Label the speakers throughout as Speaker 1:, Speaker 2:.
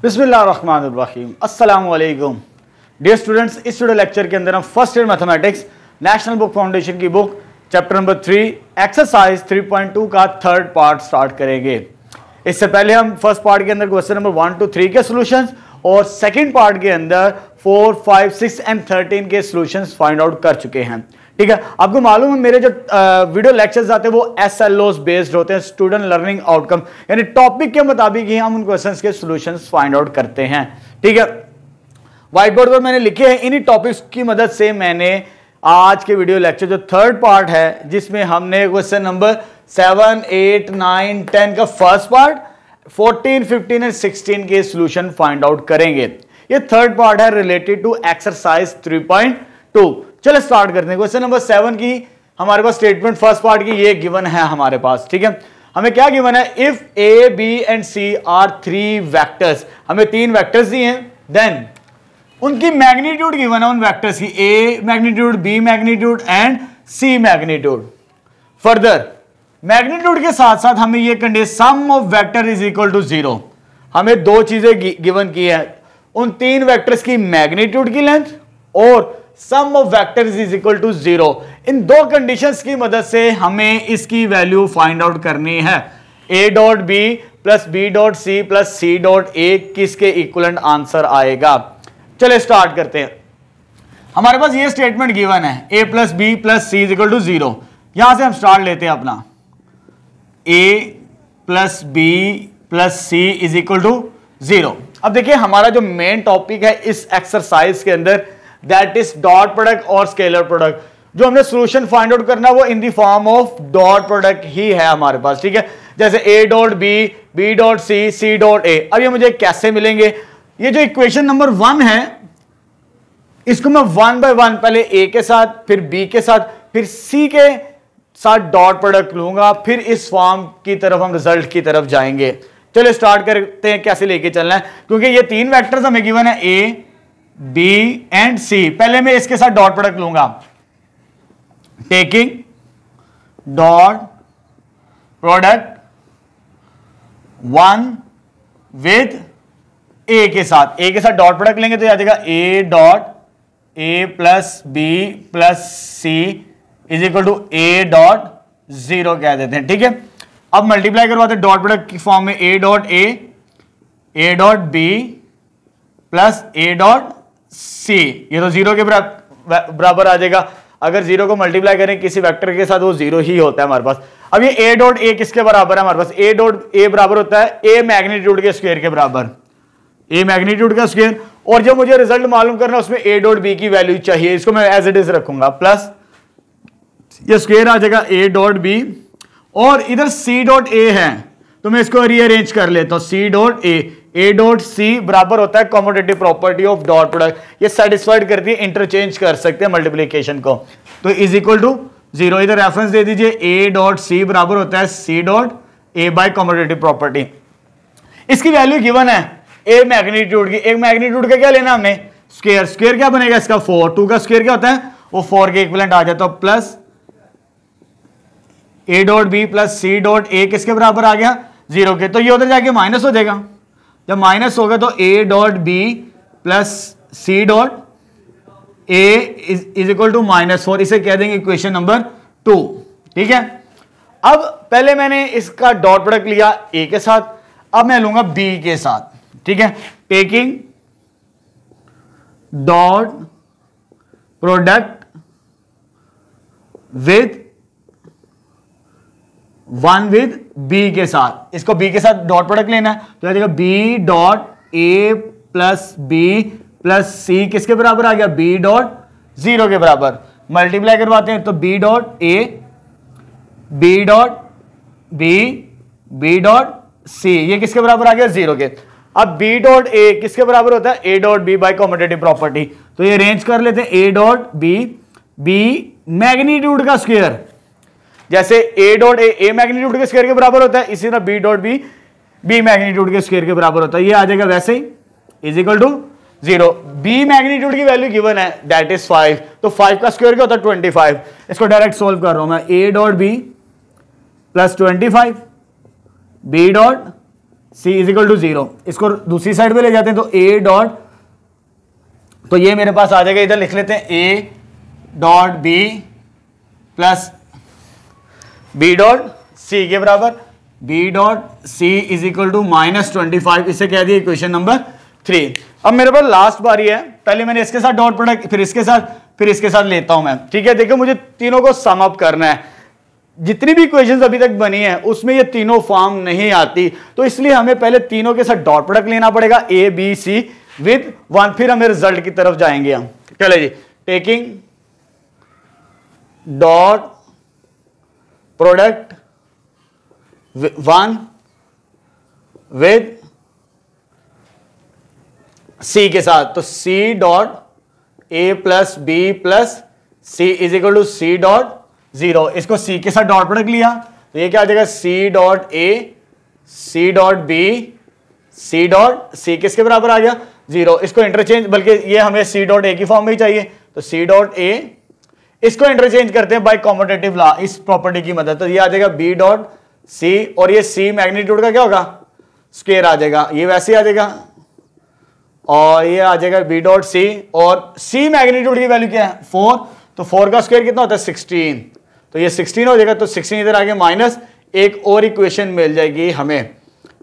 Speaker 1: बिस्मिल्लाहिर्रहमानिर्रहीम। अस्सलाम वालेकुम डियर स्टूडेंट्स। इस वीडियो लेक्चर के अंदर हम first year mathematics national book foundation की बुक चैप्टर नंबर 3 एक्सरसाइज 3.2 का थर्ड पार्ट स्टार्ट करेंगे। इससे पहले हम फर्स्ट पार्ट के अंदर क्वेश्चन नंबर 1 to 3 के सॉल्यूशंस और सेकंड पार्ट के अंदर 4, 5, 6 एंड 13 के सॉल्यूशंस फाइंड आउट कर चुके हैं। ठीक है, आपको मालूम है मेरे जो वीडियो लेक्चर्स आते हैं वो SLOs बेस्ड होते हैं, स्टूडेंट लर्निंग आउटकम, यानी टॉपिक के मुताबिक ही हम उन क्वेश्चंस के सॉल्यूशंस फाइंड आउट करते हैं। ठीक है, व्हाइट बोर्ड पर मैंने लिखे हैं, इन्हीं टॉपिक्स की मदद से मैंने आज के वीडियो लेक्चर जो थर्ड पार्ट है जिसमें हमने क्वेश्चन नंबर 7, 8, 9, 10 का फर्स्ट पार्ट, 14, 15 एंड 16 के सॉल्यूशन फाइंड आउट करेंगे। ये थर्ड पार्ट है रिलेटेड टू एक्सरसाइज 3.2। चलो स्टार्ट करते हैं। क्वेश्चन नंबर 7 की हमारे पास स्टेटमेंट फर्स्ट पार्ट की ये गिवन है हमारे पास। ठीक है, हमें क्या गिवन है? If A, B and C are 3 vectors, हमें 3 वेक्टर्स दिए हैं, देन उनकी मैग्नीट्यूड गिवन है उन वेक्टर्स की, A magnitude, B magnitude and C magnitude. Further magnitude के साथ साथ हमें ये condition sum of vector is equal to 0। हमें दो चीजें गिवन की है, उन 3 वेक्टर्स की मैग्नीट्यूड की लेंथ और sum of vectors is equal to 0। इन दो कंडीशंस की मदद से हमें इसकी वैल्यू फाइंड आउट करनी है। A dot B plus B dot C plus C dot A किसके इक्विवेलेंट आंसर आएगा? चलिए स्टार्ट करते हैं। हमारे पास ये स्टेटमेंट गिवन है A plus B plus C is equal to 0। यहां से हम स्टार्ट लेते हैं अपना A plus B plus C is equal to 0। अब देखिए हमारा जो मेन टॉपिक है इस एक्सरसाइज के अंदर दैट इज डॉट प्रोडक्ट और स्केलर प्रोडक्ट। जो हमने सॉल्यूशन फाइंड आउट करना वो in the form of dot product ही है हमारे पास। ठीक है, जैसे A dot B, B dot C, C dot A. अब ये मुझे कैसे मिलेंगे? ये जो इक्वेशन नंबर 1 है इसको मैं 1 by 1 पहले A के साथ, फिर B के साथ, फिर C के साथ डॉट प्रोडक्ट लूंगा, फिर इस फॉर्म की तरफ हम रिजल्ट की तरफ जाएंगे। चलो स्टार्ट करते हैं कैसे लेके चलना है, क्योंकि ये 3 वेक्टर्स हमें गिवन है A, B एंड C। पहले मैं इसके साथ डॉट प्रोडक्ट लूंगा, taking dot product 1 with A के साथ। A के साथ डॉट प्रोडक्ट लेंगे तो आ जाएगा A dot A plus B plus C is equal to A dot 0 कह देते हैं। ठीक है, अब मल्टीप्लाई करवाते हैं डॉट प्रोडक्ट की फॉर्म में A dot A dot B plus A dot C। ये तो 0 के बराबर आ जाएगा। अगर 0 को मल्टीप्लाई करें किसी वेक्टर के साथ वो 0 ही होता है हमारे पास। अब ये A डॉट A किसके बराबर है हमारे पास? A डॉट A बराबर होता है A मैग्नीट्यूड के स्क्वायर के बराबर, A मैग्नीट्यूड का स्क्वायर। और जो मुझे रिजल्ट मालूम करना है उसमें A डॉट B की वैल्यू चाहिए, इसको मैं एज इट इज रखूंगा, प्लस ये स्क्वायर आ जाएगा A डॉट B और इधर C डॉट A है तो मैं इसको रीअरेंज कर लेता हूं, C dot A dot C बराबर होता है commutative property of dot product. ये सेटिस्फाइड करती है, इंटरचेंज कर सकते हैं मल्टीप्लिकेशन को, तो इज इक्वल टू 0। इधर रेफरेंस दे दीजिए A डॉट C बराबर होता है C dot A by commutative property. इसकी वैल्यू गिवन है A मैग्नीट्यूड की। एक मैग्नीट्यूड का क्या लेना हमने? स्क्वायर। स्क्वायर क्या बनेगा इसका? 4। 2 का स्क्वायर क्या होता है? वो 4 के इक्विवेलेंट आ जाता है, plus A dot B plus C dot A किसके बराबर आ गया? 0 के। तो ये उधर जाके माइनस हो जाएगा, जब माइनस होगा तो A dot B plus C dot A is equal to -4। इसे कह देंगे इक्वेशन नंबर 2। ठीक है, अब पहले मैंने इसका डॉट प्रोडक्ट लिया A के साथ, अब मैं लूंगा B के साथ। ठीक है, taking dot product with 1 with B के साथ। इसको B के साथ डॉट प्रोडक्ट लेना है तो आ जाएगा B dot A plus B plus C किसके बराबर आ गया? B डॉट 0 के बराबर। मल्टीप्लाई करवाते हैं तो B dot A, B dot B, B dot C ये किसके बराबर आ गया? 0 के। अब B डॉट A किसके बराबर होता है? A dot B by commutative property. तो ये अरेंज कर लेते हैं A डॉट B मैग्नीट्यूड का स्क्वायर, जैसे A डॉट A मैग्नीट्यूड के स्क्वायर के बराबर होता है, इसी तरह B डॉट B मैग्नीट्यूड के स्क्वायर के बराबर होता है। ये आ जाएगा वैसे ही is equal to 0। B magnitude की वैल्यू गिवन है दैट इज 5, तो 5 का स्क्वायर क्या होता है? 25। इसको डायरेक्ट सोल्व कर रहा हूं मैं। A dot B plus 25 B dot C is equal to 0। इसको दूसरी साइड पे ले जाते हैं तो ए डॉट, तो ये मेरे पास आ जाएगा, इधर लिख लेते हैं A dot B plus B dot C के बराबर, B dot C is equal to -25, इसे कह दिया इक्वेशन नंबर 3। अब मेरे पास लास्ट बारी है, पहले मैंने इसके साथ डॉट प्रोडक्ट, फिर इसके साथ लेता हूं मैं, ठीक है। देखो मुझे तीनों को सम अप करना है, जितनी भी इक्वेशंस अभी तक बनी है उसमें ये तीनों फॉर्म नहीं आती, तो इसलिए हमें पहले तीनों के साथ डॉट प्रोडक्ट लेना पड़ेगा, ए बी सी विद 1, फिर हमें रिजल्ट की तरफ जाएंगे हम। चले जी, taking dot product 1 with C के साथ, तो C dot A plus B plus C is equal to C dot 0। इसको सी के साथ डॉट प्रोडक्ट लिया तो ये क्या आ जाएगा, C dot A C dot B C dot C किसके बराबर आ गया, 0। इसको इंटरचेंज, बल्कि ये हमें सी डॉट ए की फॉर्म में ही चाहिए, तो सी डॉट ए, इसको इंटरचेंज करते हैं बाय कॉम्यूटेटिव लॉ, इस प्रॉपर्टी की मदद, तो ये आ जाएगा बी डॉट सी, और ये सी मैग्नीट्यूड का क्या होगा, स्क्वायर आ जाएगा, ये वैसे आ जाएगा, और ये आ जाएगा बी डॉट सी, और सी मैग्नीट्यूड की वैल्यू क्या है 4, तो 4 का स्क्वायर कितना होता है 16, तो ये 16 हो जाएगा, तो 16 इधर आगे माइनस एक और इक्वेशन मिल जाएगी हमें,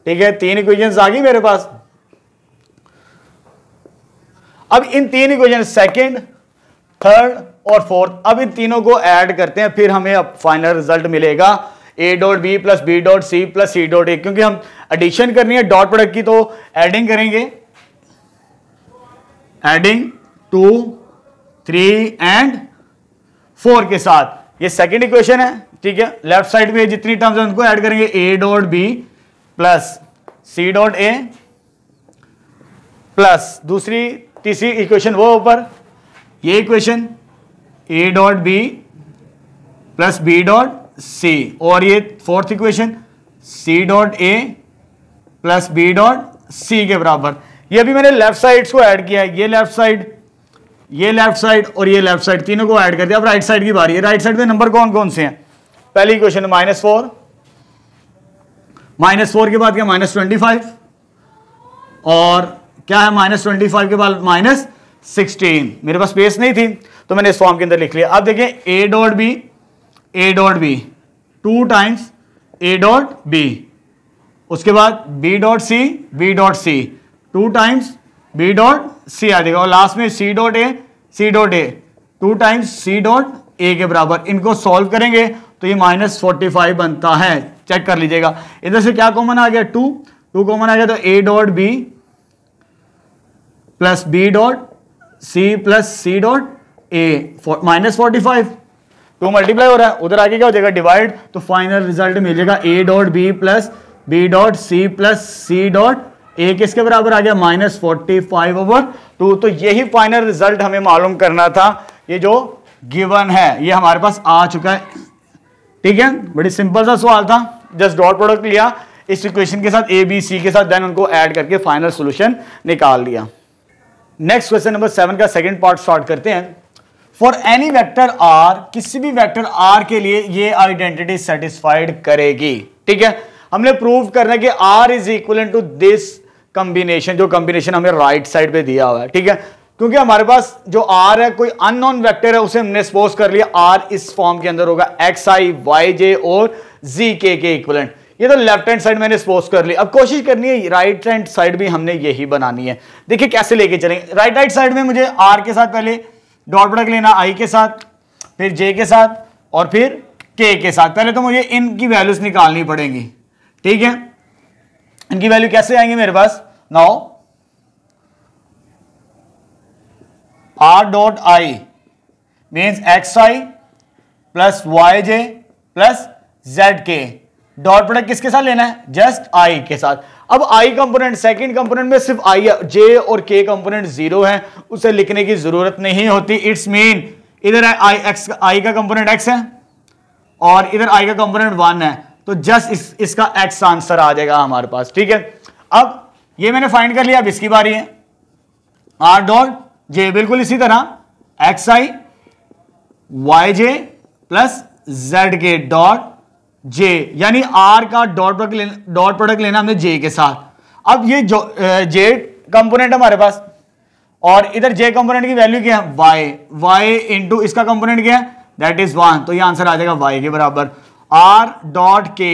Speaker 1: ठीक है। 3 इक्वेशंस आ गई मेरे पास। अब इन 3 इक्वेशन सेकंड, थर्ड और फोर्थ, अब इन तीनों को ऐड करते हैं, फिर हमें अब फाइनल रिजल्ट मिलेगा A dot B plus B dot C plus C dot A, क्योंकि हम एडिशन करनी है डॉट प्रोडक्ट की, तो एडिंग करेंगे, एडिंग 2 3 एंड 4 के साथ, ये सेकंड इक्वेशन है, ठीक है। लेफ्ट साइड में जितनी टर्म्स हैं उनको ऐड करेंगे, A dot B plus C dot A plus तीसरी इक्वेशन वो ऊपर, ये equation A dot B plus B dot C, और ये fourth equation C dot A plus B dot C के बराबर। ये भी मैंने लेफ्ट साइड्स को ऐड किया है, ये लेफ्ट साइड और ये लेफ्ट साइड, तीनों को ऐड कर दिया। अब राइट साइड की बारी है, राइट साइड में नंबर कौन कौन से हैं, पहली इक्वेशन -4, -4 के बाद क्या -25, और क्या है -25 के बाद -16, मेरे पास स्पेस नहीं थी तो मैंने इस फॉर्म के अंदर लिख लिया। अब देखें A dot B 2 times A dot B, उसके बाद B dot C 2 times B dot C आ जाएगा, और लास्ट में C dot A 2 times C dot A के बराबर। इनको सॉल्व करेंगे तो ये -45 बनता है, चेक कर लीजिएगा। इधर से क्या कॉमन आ गया, 2 कॉमन आ गया, तो A dot B plus B dot C plus C dot A -45, 2 multiply हो रहा है, उधर आगे क्या हो जाएगा डिवाइड, तो फाइनल रिजल्ट मिलेगा A dot B plus B dot C plus C dot A किसके बराबर आ गया, -45/2। तो यही फाइनल रिजल्ट हमें मालूम करना था, ये जो गिवन है ये हमारे पास आ चुका है, ठीक है। बड़ी सिंपल सा सवाल था, जस्ट डॉट प्रोडक्ट लिया इस इक्वेशन के साथ, ए बी सी के साथ, देन उनको ऐड करके फाइनल सॉल्यूशन निकाल लिया। नेक्स्ट क्वेश्चन नंबर 7 का सेकंड पार्ट स्टार्ट करते हैं। फॉर एनी वेक्टर आर, किसी भी वेक्टर आर के लिए ये आइडेंटिटी सेटिस्फाइड करेगी, ठीक है। हमने प्रूव करना है कि R is equal to this combination, जो कॉम्बिनेशन हमें राइट साइड पे दिया हुआ है, ठीक है। क्योंकि हमारे पास जो आर है कोई अननोन वेक्टर है, उसे हमने सपोज कर लिया आर इस फॉर्म के अंदर होगा xi yj और zk के इक्विवेलेंट, ये तो लेफ्ट हैंड साइड मैंने सपोज कर लिया। अब कोशिश करनी है राइट हैंड साइड भी हमने यही बनानी है। देखिए कैसे लेके चलेंगे, राइट साइड में मुझे आर के साथ पहले डॉट प्रोडक्ट लेना, आई के साथ, फिर जे के साथ, और फिर के के साथ। पहले तो मुझे इनकी वैल्यूज निकालनी पड़ेंगी, ठीक है। इनकी वैल्यू कैसे आएंगे मेरे पास, now R dot I means xi plus yj plus zk, dot product किसके साथ लेना है, जस्ट i के साथ। अब i कंपोनेंट, सेकंड कंपोनेंट में सिर्फ i है, j और k कंपोनेंट 0 है, उसे लिखने की जरूरत नहीं होती। इट्स मीन इधर i का कंपोनेंट x है और इधर i का कंपोनेंट 1 है, तो जस्ट इसका x आंसर आ जाएगा हमारे पास, ठीक है। अब ये मैंने फाइंड कर लिया, अब इसकी बारी है। r डॉट j बिल्कुल इसी तरह xi yj plus zk dot J, यानी आर का डॉट प्रोडक्ट लेना हमने जे के साथ। अब ये जो जे कंपोनेंट हमारे पास और इधर जे कंपोनेंट की वैल्यू क्या है वाई, वाई इंटू इसका कंपोनेंट क्या है दैट इज 1, तो ये आंसर आ जाएगा वाई के बराबर। आर डॉट के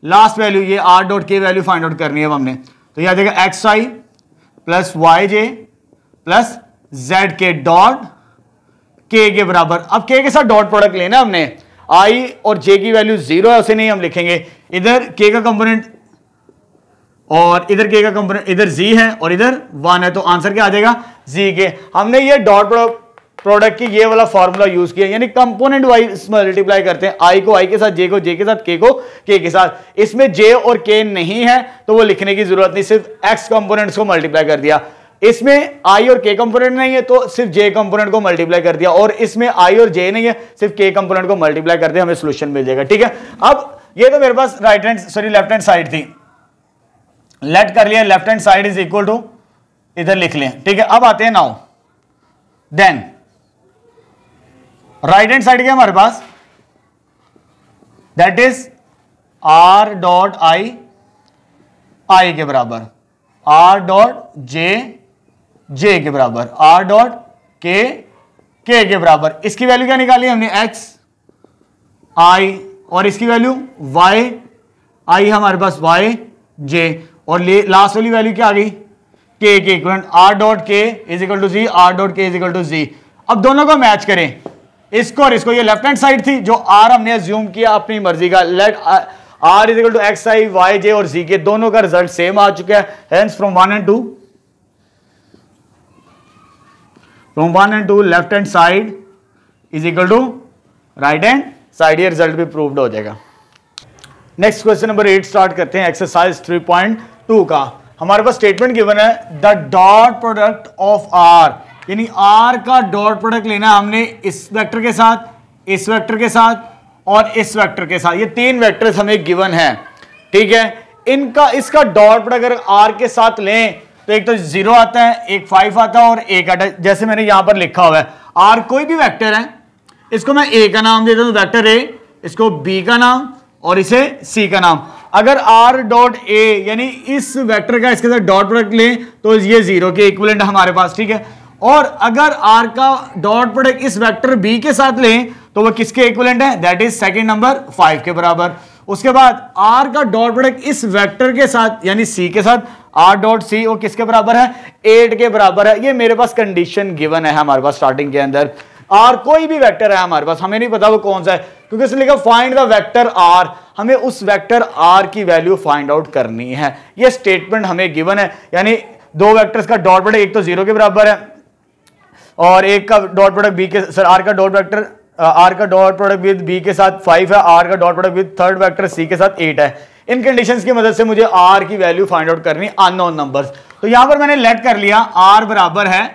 Speaker 1: लास्ट वैल्यू, ये आर डॉट के वैल्यू फाइंड आउट करनी है हमने, तो ये आ जाएगा x I plus Y J plus Z K dot के बराबर। अब के साथ डॉट प्रोडक्ट लेना हमने, आई और जे की वैल्यू 0 है उसे नहीं हम लिखेंगे, इधर के का कंपोनेंट और इधर के का कंपोनेंट, इधर जी है और इधर 1 है, तो आंसर क्या आ जाएगा जी के। हमने ये डॉट प्रोडक्ट की ये वाला फॉर्मूला यूज किया, यानी कंपोनेंट वाइज मल्टीप्लाई करते हैं, आई को आई के साथ, जे को जे के साथ, के को के साथ। इसमें जे और के नहीं है तो वो लिखने की जरूरत नहीं, सिर्फ एक्स कंपोनेंट्स को मल्टीप्लाई कर दिया। इसमें आई और के कंपोनेंट नहीं है तो सिर्फ जे कंपोनेंट को मल्टीप्लाई कर दिया, और इसमें आई और जे नहीं है सिर्फ के कंपोनेंट को मल्टीप्लाई कर दिया, हमें सॉल्यूशन मिल जाएगा। ठीक है, अब ये तो मेरे पास right hand sorry left hand side थी, लेट कर लिया, left hand side is equal to इधर लिख लें। ठीक है, अब आते हैं now then right hand side क्या हमारे पास that is R dot I I के बराबर, आर डॉट जे जे के बराबर, आर डॉट के बराबर। इसकी वैल्यू क्या निकाली हमने एक्स आई, और इसकी वैल्यू वाई आई हमारे पास वाई जे, और लास्ट वाली वैल्यू क्या आ गई के equivalent, R dot K is equal to G, R dot K is equal to G. अब दोनों को मैच करें, इसको और इसको, ये लेफ्ट हैंड साइड थी जो आर हमने अज्यूम किया अपनी मर्जी का, let R is equal to X I Y J और जी के, दोनों का रिजल्ट सेम आ चुका है, hence from 1 and 2 left hand side is equal to right hand side, ये रिजल्ट भी प्रूव्ड हो जाएगा। नेक्स्ट क्वेश्चन नंबर 8 स्टार्ट करते हैं, एक्सरसाइज 3.2 का। हमारे पास स्टेटमेंट गिवन है the dot product of R, यानी आर का डॉट प्रोडक्ट लेना हमने इस वेक्टर के साथ, इस वेक्टर के साथ और इस वेक्टर के साथ, ये 3 वेक्टर्स हमें गिवन है। ठीक है, इनका इसका डॉट प्रोडक्ट अगर आर के साथ लें तो एक तो 0 आता है, एक 5 आता है और 1 आता है, जैसे मैंने यहां पर लिखा हुआ है। आर कोई भी वेक्टर है, इसको मैं ए का नाम देता हूं वेक्टर ए, इसको बी का नाम और इसे सी का नाम। अगर आर डॉट ए यानी इस वेक्टर का इसके साथ डॉट प्रोडक्ट लें तो ये 0 के इक्विवेलेंट हमारे पास। ठीक है, और अगर आर का डॉट प्रोडक्ट इस वेक्टर बी के साथ लें तो वो किसके इक्विवेलेंट है दैट इज सेकंड नंबर 5 के बराबर। उसके बाद आर का डॉट प्रोडक्ट इस वेक्टर के साथ यानी सी के साथ, आर डॉट सी वो किसके बराबर है 8 के बराबर है। ये मेरे पास कंडीशन गिवन है हमारे पास स्टार्टिंग के अंदर। आर कोई भी वेक्टर है हमारे पास, हमें नहीं पता वो कौन सा है क्योंकि इसलिए लिखा फाइंड द वेक्टर आर, हमें उस वेक्टर आर की वैल्यू फाइंड आउट करनी है। ये स्टेटमेंट हमें गिवन है, यानी दो वेक्टर्स का डॉट प्रोडक्ट एक तो 0 के बराबर है और एक का डॉट प्रोडक्ट बी के सर आर का डॉट वेक्टर आर का डॉट प्रोडक्ट विद बी के साथ 5 है, आर का dot product with third vector C के साथ 8 है। इन कंडीशंस की मदद से मुझे आर की वैल्यू फाइंड आउट करनी अननोन नंबर्स। तो यहां पर मैंने लेट कर लिया आर बराबर है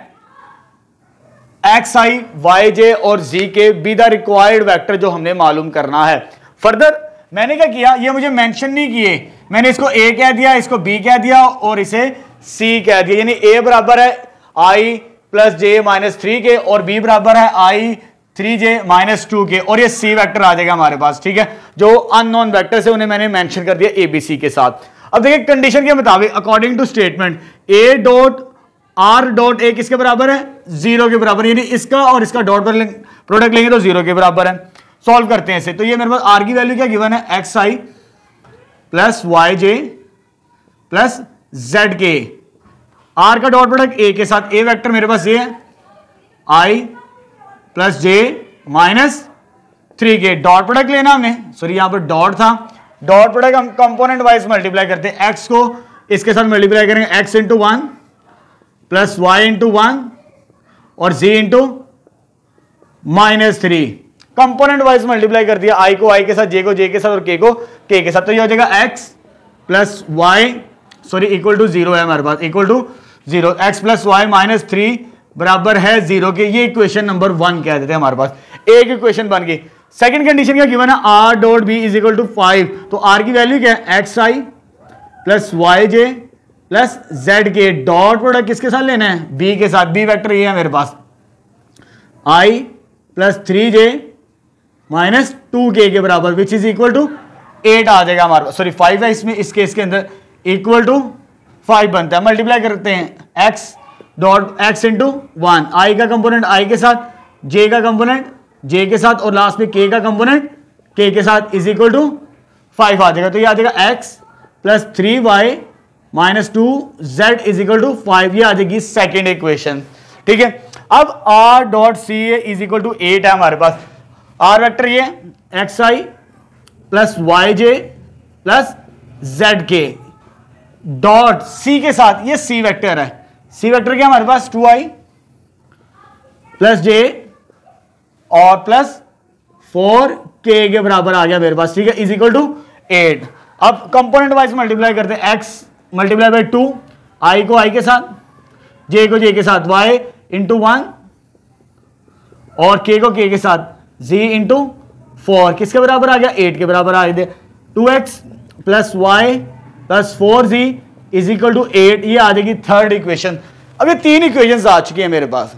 Speaker 1: एक्स आई वाई जे और जी के बी द रिक्वायर्ड वेक्टर जो हमने मालूम करना है। फर्दर मैंने क्या किया, ये मुझे मेंशन नहीं किए, मैंने इसको ए कह दिया, इसको बी कह दिया और इसे सी कह दिया। यानी ए बराबर है आई प्लस जे माइनस 3 के और बी बराबर है आई 3j माइनस 2 के और ये सी वेक्टर आ जाएगा हमारे पास। ठीक है, जो अननोन वेक्टर से उन्हें मैंने मेंशन कर दिया एबीसी के साथ। अब देखिए कंडीशन के मुताबिक according to statement A dot R dot A किसके बराबर है 0 के बराबर, यानी इसका और इसका डॉट प्रोडक्ट लेंगे तो 0 के बराबर है। सॉल्व करते हैं इसे, तो ये मेरे पास आर की वैल्यू क्या गिवन है X I plus Y J plus Z के, आर का डॉट प्रोडक्ट ए के साथ, ए वेक्टर मेरे पास ये है आई प्लस जे माइनस 3 के, डॉट प्रोडक्ट लेना हमने, सॉरी यहां पर डॉट था, डॉट प्रोडक्ट हम कंपोनेंट वाइज मल्टीप्लाई करते हैं, एक्स को इसके साथ मल्टीप्लाई करेंगे X into 1 plus Y into 1 और Z into minus 3, component wise multiply कर दिया, आई को आई के साथ, जे को जे के साथ और के को के के साथ। तो ये हो जाएगा X plus Y sorry equal to 0 है हमारे पास, equal to 0, X plus Y minus 3 बराबर है 0 के। ये इक्वेशन नंबर 1 कह देते हैं हमारे पास, एक इक्वेशन बन गई। सेकंड कंडीशन क्या गिवन है R dot B is equal to 5, तो आर की वैल्यू क्या है X I plus Y J plus Z K, dot product किसके साथ लेना है बी के साथ, बी वेक्टर ये है मेरे पास आई प्लस 3j माइनस 2k के बराबर विच इज इक्वल टू 8 आ जाएगा हमारे पास, सॉरी 5 है इसमें, इस केस के अंदर इक्वल टू 5 बनता है। मल्टीप्लाई करते हैं एक्स डॉट एक्स इंटू 1, आई का कंपोनेंट आई के साथ, जे का कंपोनेंट जे के साथ, और लास्ट में के का कंपोनेंट के के साथ, इज इक्वल टू 5 आ जाएगा। तो ये आ जाएगा X plus 3y minus 2z is equal to 5, ये आ जाएगी सेकेंड इक्वेशन। ठीक है, अब r dot C is equal to 8 है हमारे पास। r वेक्टर ये X I plus Y J plus Z K dot C के साथ, ये सी वेक्टर है। सी वेक्टर क्या हमारे पास 2i प्लस जे और प्लस 4k के बराबर आ गया मेरे पास। ठीक है, इज इक्वल टू 8। अब कंपोनेंट वाइज मल्टीप्लाई करते हैं, x मल्टीप्लाई बाई 2, i को i के साथ, j को j के साथ, y इंटू 1 और k को k के साथ, z इंटू 4 किसके बराबर आ गया 8 के बराबर आ गया। 2x plus Y plus 4z is equal to 8, ये आ जाएगी थर्ड इक्वेशन। अब ये तीन इक्वेशन आ चुकी है मेरे पास।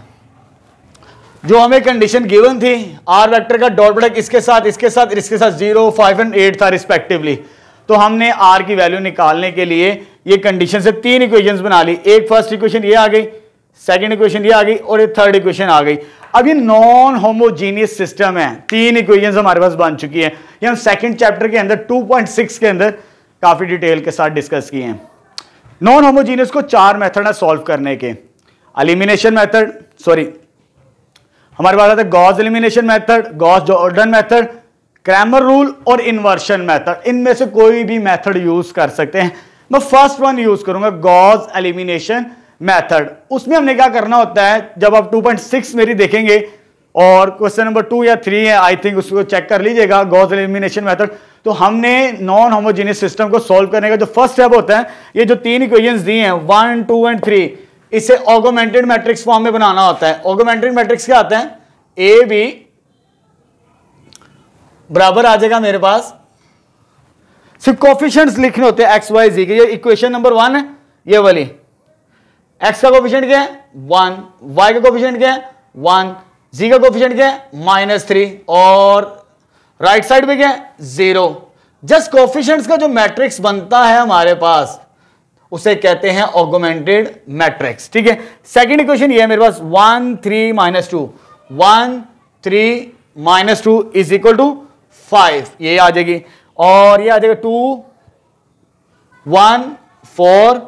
Speaker 1: जो हमें कंडीशन गिवन थी आर वेक्टर का डॉट प्रोडक्ट इसके साथ इसके साथ इसके साथ 0, 5 एंड 8 था रिस्पेक्टिवली, तो हमने आर की वैल्यू निकालने के लिए ये कंडीशन से तीन इक्वेशंस बना ली। एक फर्स्ट इक्वेशन ये आ गई, सेकंड इक्वेशन ये आ गई और ये थर्ड इक्वेशन आ गई। अब ये नॉन होमोजीनियस सिस्टम है, तीन इक्वेशंस हमारे पास बन चुकी है। ये हम सेकंड चैप्टर के अंदर 2.6 के अंदर काफी डिटेल के साथ डिस्कस किए हैं। नॉन होमोजीनियस को चार मेथड है सॉल्व करने के। एलिमिनेशन मेथड, सॉरी हमारे पास आता है Gauss elimination method, Gauss Jordan method, Cramer rule और इन्वर्शन मेथड। इनमें से कोई भी मेथड यूज कर सकते हैं। मैं फर्स्ट वन यूज करूंगा गॉस एलिमिनेशन मेथड। उसमें हमने क्या करना होता है, जब आप 2.6 मेरी देखेंगे और क्वेश्चन नंबर 2 या 3 है आई थिंक, उसको चेक कर लीजिएगा गॉस एलिमिनेशन मेथड। तो हमने नॉन होमोजेनियस सिस्टम को सॉल्व करने का जो फर्स्ट स्टेप होता है, ये जो तीन इक्वेशंस दी हैं 1, 2 एंड 3, इसे ऑगमेंटेड मैट्रिक्स फॉर्म में बनाना होता है। ऑगमेंटेड मैट्रिक्स क्या आता है, ए बी बराबर आ जाएगा मेरे पास, सिर्फ कोफिशिएंट्स लिखने होते हैं एक्स वाई जी के। ये इक्वेशन नंबर 1 है, ये वाली एक्स का कोफिशिएंट क्या है 1, वाई का कोफिशिएंट क्या है 1, जी का कोफिशिएंट क्या है -3 और राइट साइड में क्या है 0। जस्ट कोफिशिएंट्स का जो मैट्रिक्स बनता है हमारे पास उसे कहते हैं ऑगमेंटेड मैट्रिक्स। ठीक है, सेकंड इक्वेशन ये है मेरे पास 1, 3 -2, 1, 3 -2 इज इक्वल टू 5, ये आ जाएगी। और ये आ जाएगा 2, 1, 4,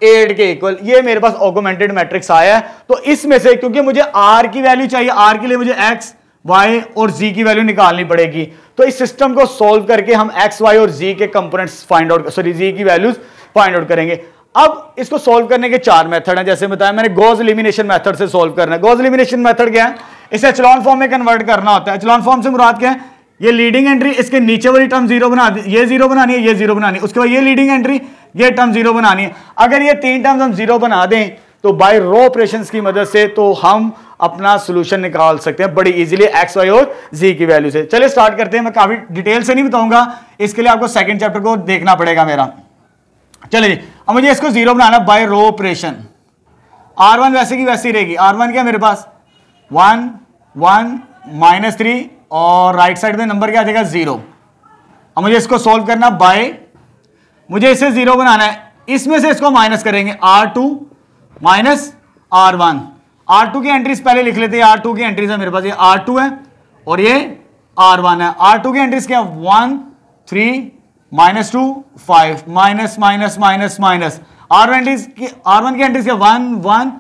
Speaker 1: 8 के इक्वल। ये मेरे पास ऑगमेंटेड मैट्रिक्स आया है। तो इसमें से क्योंकि मुझे आर की वैल्यू चाहिए, आर के लिए मुझे एक्स वाई और जी की वैल्यू निकालनी पड़ेगी। तो इस सिस्टम को सोल्व करके हम एक्स वाई और जी के कंपोनेंट्स फाइंड आउट, सॉरी जी की वैल्यूज फाइंड आउट करेंगे। अब इसको सोल्व करने के चार मेथड हैं, जैसे बताया मैंने गॉस एलिमिनेशन मेथड से सोल्व करना है। गॉस एलिमिनेशन मेथड क्या है, इसे एचेलॉन फॉर्म में कन्वर्ट करना होता है। एचेलॉन फॉर्म से मुराद क्या है, ये लीडिंग एंट्री, इसके नीचे वाली टर्म 0 बना दी, ये 0 बनानी है, ये 0 बनानी है, उसके बाद ये लीडिंग एंट्री, ये टर्म 0 बनानी है। अगर ये तीन टर्म्स हम 0 बना दें तो बाय रो ऑपरेशंस की मदद से तो हम अपना सोल्यूशन निकाल सकते हैं बड़ी इजीली एक्स वाई और जी की वैल्यू से। चलिए स्टार्ट करते हैं। मैं काफी डिटेल से नहीं बताऊंगा, इसके लिए आपको सेकंड चैप्टर को देखना पड़ेगा मेरा। चलिए अब मुझे इसको 0 बनाना बाय रो ऑपरेशन। R1 वैसे की वैसी रहेगी। R1 क्या मेरे पास 1, 1 -3 और राइट साइड में नंबर क्या आ जाएगा 0। अब मुझे इसको सोल्व करना बाय, मुझे इसे 0 बनाना है, इसमें से इसको माइनस करेंगे R2 माइनस R1। R2 की एंट्रीज पहले लिख लेते हैं। R2 की एंट्रीज है मेरे पास, ये R2 है और ये R1 है। R2 की एंट्रीज क्या 1, 3 -2 5 minus minus minus minus. R1 की एंट्रीज क्या 1, 1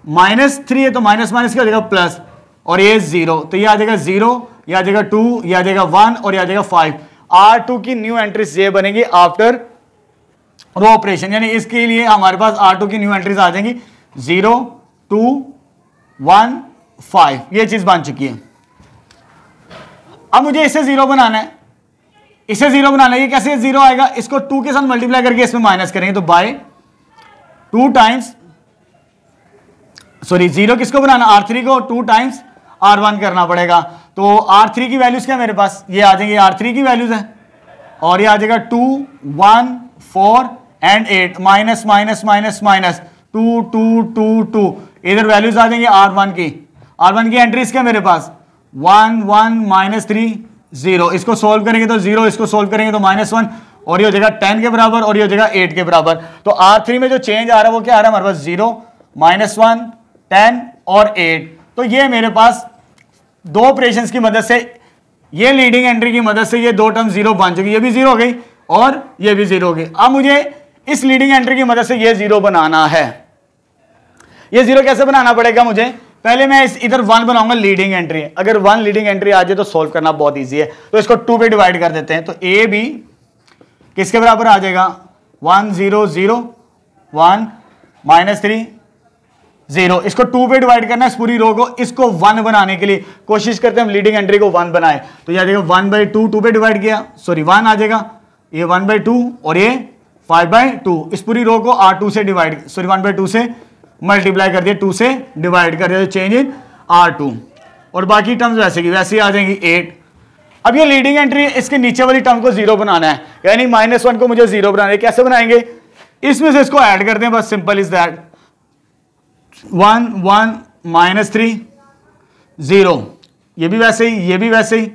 Speaker 1: -3 है तो माइनस माइनस क्या हो जाएगा प्लस, और ये 0, तो ये आ जाएगा 0, ये आ जाएगा 2, ये आ जाएगा 1 और ये आ जाएगा 5। R2 की न्यू एंट्रीज ये बनेगी आफ्टर रो ऑपरेशन, यानी इसके लिए हमारे पास R2 की न्यू एंट्रीज आ जाएंगी 0, 2, 1, 5। ये चीज बन चुकी है। अब मुझे इसे 0 बनाना है, इसे 0 बनाना है। ये कैसे 0 आएगा, इसको 2 के साथ मल्टीप्लाई करके इसमें माइनस करेंगे तो बाय 2 टाइम्स, सॉरी 0 किसको बनाना R3 को 2 टाइम्स R1 करना पड़ेगा। तो R3 की वैल्यूज क्या मेरे पास, ये आ जाएंगे R3 की वैल्यूज है और ये आ जाएगा 2, 1, 4 and 8 minus minus minus minus 2, 2, 2, 2। इधर वैल्यूज आ जाएंगे R1 की। R1 की एंट्रीज क्या मेरे पास 1, 1 -3 0, इसको सोल्व करेंगे तो 0, इसको सोल्व करेंगे तो -1, और ये हो जाएगा 10 के बराबर और ये हो जाएगा 8 के बराबर। तो R3 में जो चेंज आ रहा है वो क्या आ रहा है हमारे पास 0, -1, 10 और 8। तो ये मेरे पास दो ऑपरेशंस की मदद से, ये लीडिंग एंट्री की मदद से ये दो टर्म 0 बन चुकी, ये भी 0 हो गई और ये भी 0 हो गई। अब मुझे इस लीडिंग एंट्री की मदद से ये 0 बनाना है। ये 0 कैसे बनाना पड़ेगा मुझे? पहले मैं इस इधर 1 बनाऊंगा लीडिंग एंट्री। अगर 1 लीडिंग एंट्री आ जाए तो सोल्व करना बहुत इजी है। तो इसको 2 पे डिवाइड कर देते हैं। तो ए बी किसके बराबर आ जाएगा? 1 0 0 1 -3 0। इसको 2 पे डिवाइड करना है इस पूरी रो को। इसको 1 बनाने के लिए कोशिश करते हैं हम लीडिंग एंट्री को 1 बनाए। तो यह आ जाएगा 1/2, 2 पे डिवाइड किया, सॉरी 1 आ जाएगा, ये 1/2 और ये 5/2। इस पूरी रो को R2 से डिवाइड, सॉरी 1/2 से मल्टीप्लाई कर दिया, 2 से डिवाइड कर दिया, चेंज इन R2, और बाकी टर्म्स वैसे की वैसे आ जाएंगी 8। अब ये लीडिंग एंट्री, इसके नीचे वाली टर्म को 0 बनाना है, यानी -1 को मुझे 0 बनाना है। कैसे बनाएंगे? इसमें से इसको ऐड कर दें, बस सिंपल इज दैट। 1 1 -3 0, ये भी वैसे ही, ये भी वैसे ही,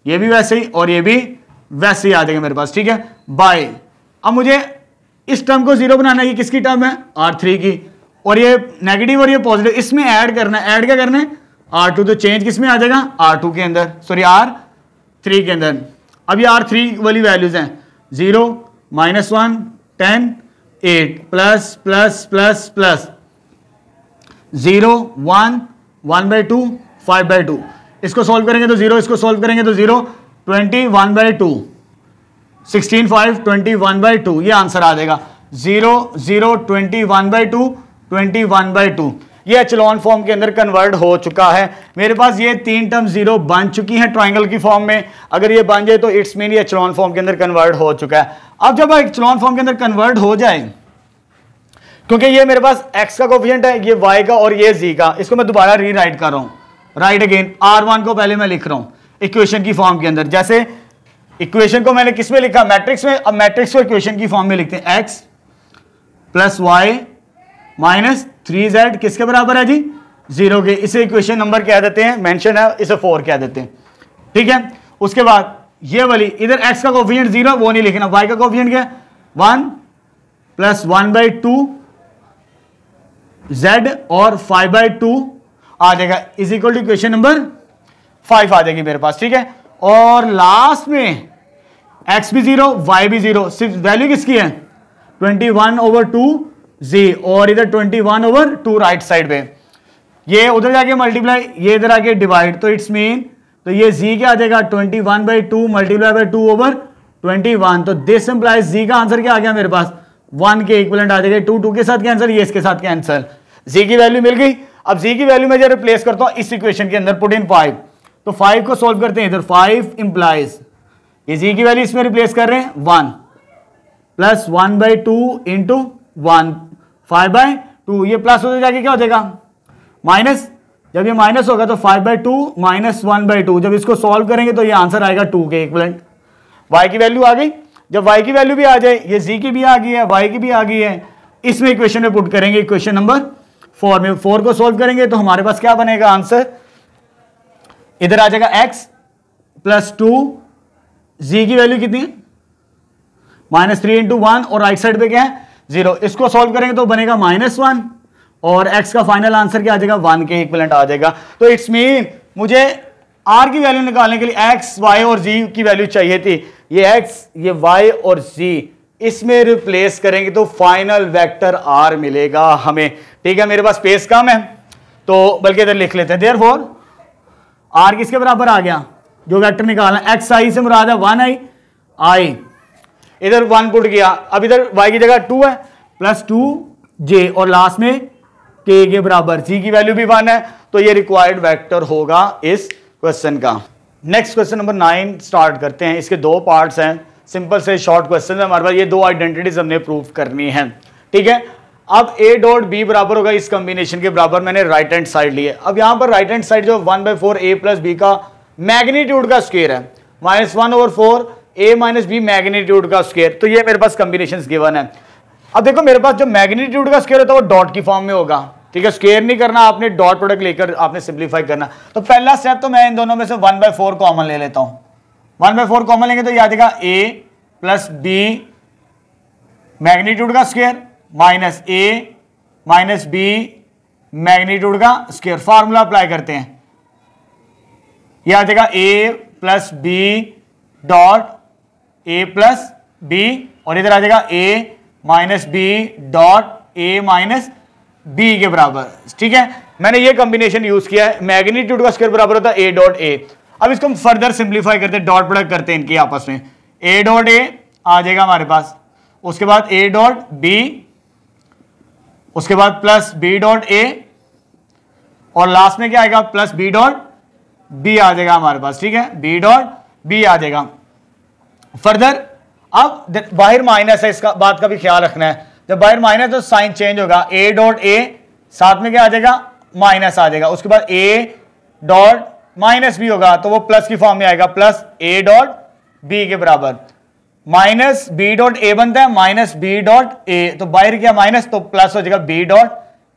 Speaker 1: ये भी वैसे ही और ये भी वैसे ही आ जाएगा मेरे पास, ठीक है, बाय। अब मुझे इस टर्म को 0 बनाना है। ये किसकी टर्म है? R3 की, और ये नेगेटिव और ये पॉजिटिव, इसमें ऐड करना है। ऐड क्या करना है? R2। तो चेंज किस में आ जाएगा? R2 के अंदर, सॉरी R3 के अंदर। अब ये R3 वाली वैल्यूज हैं 0 -1 10 8 प्लस प्लस प्लस प्लस 0 1 1/2 5/2। इसको सोल्व करेंगे तो 0, इसको सोल्व करेंगे तो 0, 21/2 16 5 21/2। ये आंसर आ जाएगा 0 0 21/2 21/2। ये एचेलॉन फॉर्म के अंदर कन्वर्ट हो चुका है। मेरे पास ये तीन टर्म 0 बन चुकी हैं ट्रायंगल की फॉर्म में। अगर ये बन जाए तो इट्स मीन ये एचेलॉन फॉर्म के अंदर कन्वर्ट हो चुका है। अब जब एचेलॉन फॉर्म के अंदर कन्वर्ट हो जाए, क्योंकि ये मेरे पास x का कोफिशिएंट है, ये y का और ये z का, इसको मैं दोबारा रीराइट कर रहा हूं, राइट अगेन। R1 को पहले मैं लिख रहा हूं इक्वेशन की फॉर्म के अंदर। जैसे इक्वेशन को मैंने किस में लिखा? मैट्रिक्स में। अब मैट्रिक्स को इक्वेशन की फॉर्म में लिखते हैं, x + y - 3z किसके बराबर है जी? 0 के। इसे इक्वेशन नंबर कह देते हैं, मेंशन है, इसे 4 कह देते हैं, ठीक है। उसके बाद ये वाली इधर x का कोफिशिएंट 0, वो नहीं लिखना। y का कोफिशिएंट क्या है? 1 + 1/2 z और 5/2 आ जाएगा, is equal to equation number 5 आ जाएगी मेरे पास, ठीक है। और लास्ट में x भी 0 y भी 0, सिर्फ वैल्यू किसकी है? 21/2 z, और इधर 21/2 राइट साइड पे। ये उधर जाके मल्टीप्लाई, ये इधर आके डिवाइड, तो इट्स मीन, तो ये z क्या आ जाएगा? 21/2 × 2/21। तो दिस इंप्लाइज z का आंसर क्या आ गया मेरे पास? 1 के इक्विवेलेंट आ जाएगा। 2 2 के साथ कैंसिल, ये इसके साथ कैंसिल, z की वैल्यू मिल गई। अब z की वैल्यू में जब रिप्लेस करता हूं इस इक्वेशन के अंदर, पुट इन 5, तो 5 को सोल्व करते हैं इधर। 5 इंप्लाइज, ये z की वैल्यू इसमें रिप्लेस कर रहे हैं 1 + 1/2 × 1 5/2। ये प्लस हो जाके क्या हो जाएगा? माइनस। जब ये माइनस होगा तो 5/2 - 1/2। जब इसको सॉल्व करेंगे तो ये आंसर आएगा 2 के इक्विवेलेंट। y की वैल्यू आ गई। जब y की वैल्यू भी आ जाए, ये z की भी आ गई है, y की भी आ गई है, इसमें इक्वेशन में पुट करेंगे, इक्वेशन नंबर 4 में। 4 को सोल्व करेंगे तो हमारे पास क्या बनेगा आंसर? इधर आ जाएगा x + 2, z की वैल्यू कितनी है? -3 × 1, और राइट साइड पे क्या है? 0। इसको सोल्व करेंगे तो बनेगा -1, और x का फाइनल आंसर क्या आ जाएगा? 1 के इक्विवेलेंट आ जाएगा। तो इट्स मीन मुझे r की वैल्यू निकालने के लिए x, y और z की वैल्यू चाहिए थी। ये x, ये y और z, इसमें रिप्लेस करेंगे तो फाइनल वेक्टर r मिलेगा हमें, ठीक है। मेरे पास स्पेस कम है तो बल्कि इधर लिख लेते हैं। देयरफॉर r किसके बराबर आ गया? जो वेक्टर निकालना है, xi से मुराद है 1i, i इधर 1 पुट किया। अब इधर y की जगह 2 है, +2j, और लास्ट में k के बराबर। z की वैल्यू भी 1 है, तो ये रिक्वायर्ड वेक्टर होगा इस क्वेश्चन का। नेक्स्ट क्वेश्चन नंबर 9 स्टार्ट करते हैं। इसके दो पार्ट्स हैं, सिंपल से शॉर्ट क्वेश्चन है हमारे पास। ये दो आइडेंटिटीज हमने प्रूव करनी है, ठीक है। अब a डॉट b बराबर होगा इस कॉम्बिनेशन के बराबर। मैंने राइट हैंड साइड ली है। अब यहां पर राइट हैंड साइड जो 1/4 a + b का मैग्नीट्यूड का स्क्वायर है, -1/4 a - b मैग्नीट्यूड का स्क्वायर। तो ये मेरे पास कॉम्बिनेशंस गिवन है। अब देखो मेरे पास जो मैग्नीट्यूड का स्क्वायर होता है वो डॉट की फॉर्म में होगा, ठीक है। स्क्वायर नहीं करना आपने, डॉट प्रोडक्ट लेकर आपने सिंप्लीफाई करना। तो पहला स्टेप तो मैं इन दोनों में से 1/4 कॉमन ले लेता हूं, 1/4 कॉमन लेंगे तो ये आ जाएगा a प्लस बी मैग्नीट्यूड का square minus a minus B magnitude का स्क्वायर। फार्मूला अप्लाई करते हैं, ये आ जाएगा a plus B dot a plus B और इधर आ जाएगा a minus B dot a minus B के बराबर। ठीक है, मैंने ये कॉम्बिनेशन यूज किया है। मैग्नीट्यूड का स्क्वायर बराबर होता है a डॉट a। अब इसको हम फर्दर सिंप्लीफाई करते हैं, डॉट प्रोडक्ट करते हैं इनके आपस में। a डॉट a आ जाएगा हमारे पास, उसके बाद a डॉट b, उसके बाद प्लस b डॉट a और लास्ट में क्या आएगा प्लस b डॉट b आ जाएगा हमारे पास। ठीक है, b डॉट b आ जाएगा। फर्दर अब बाहर माइनस है, इसका बात का भी ख्याल रखना है। जब बाहर माइनस तो साइन चेंज होगा, a डॉट a साथ में क्या आ जाएगा माइनस आ जाएगा, उसके बाद a डॉट माइनस b होगा तो वो प्लस की फॉर्म में आएगा, प्लस a डॉट b के बराबर। माइनस b डॉट a बनता है माइनस b डॉट a, तो बाहर क्या माइनस तो प्लस हो जाएगा b डॉट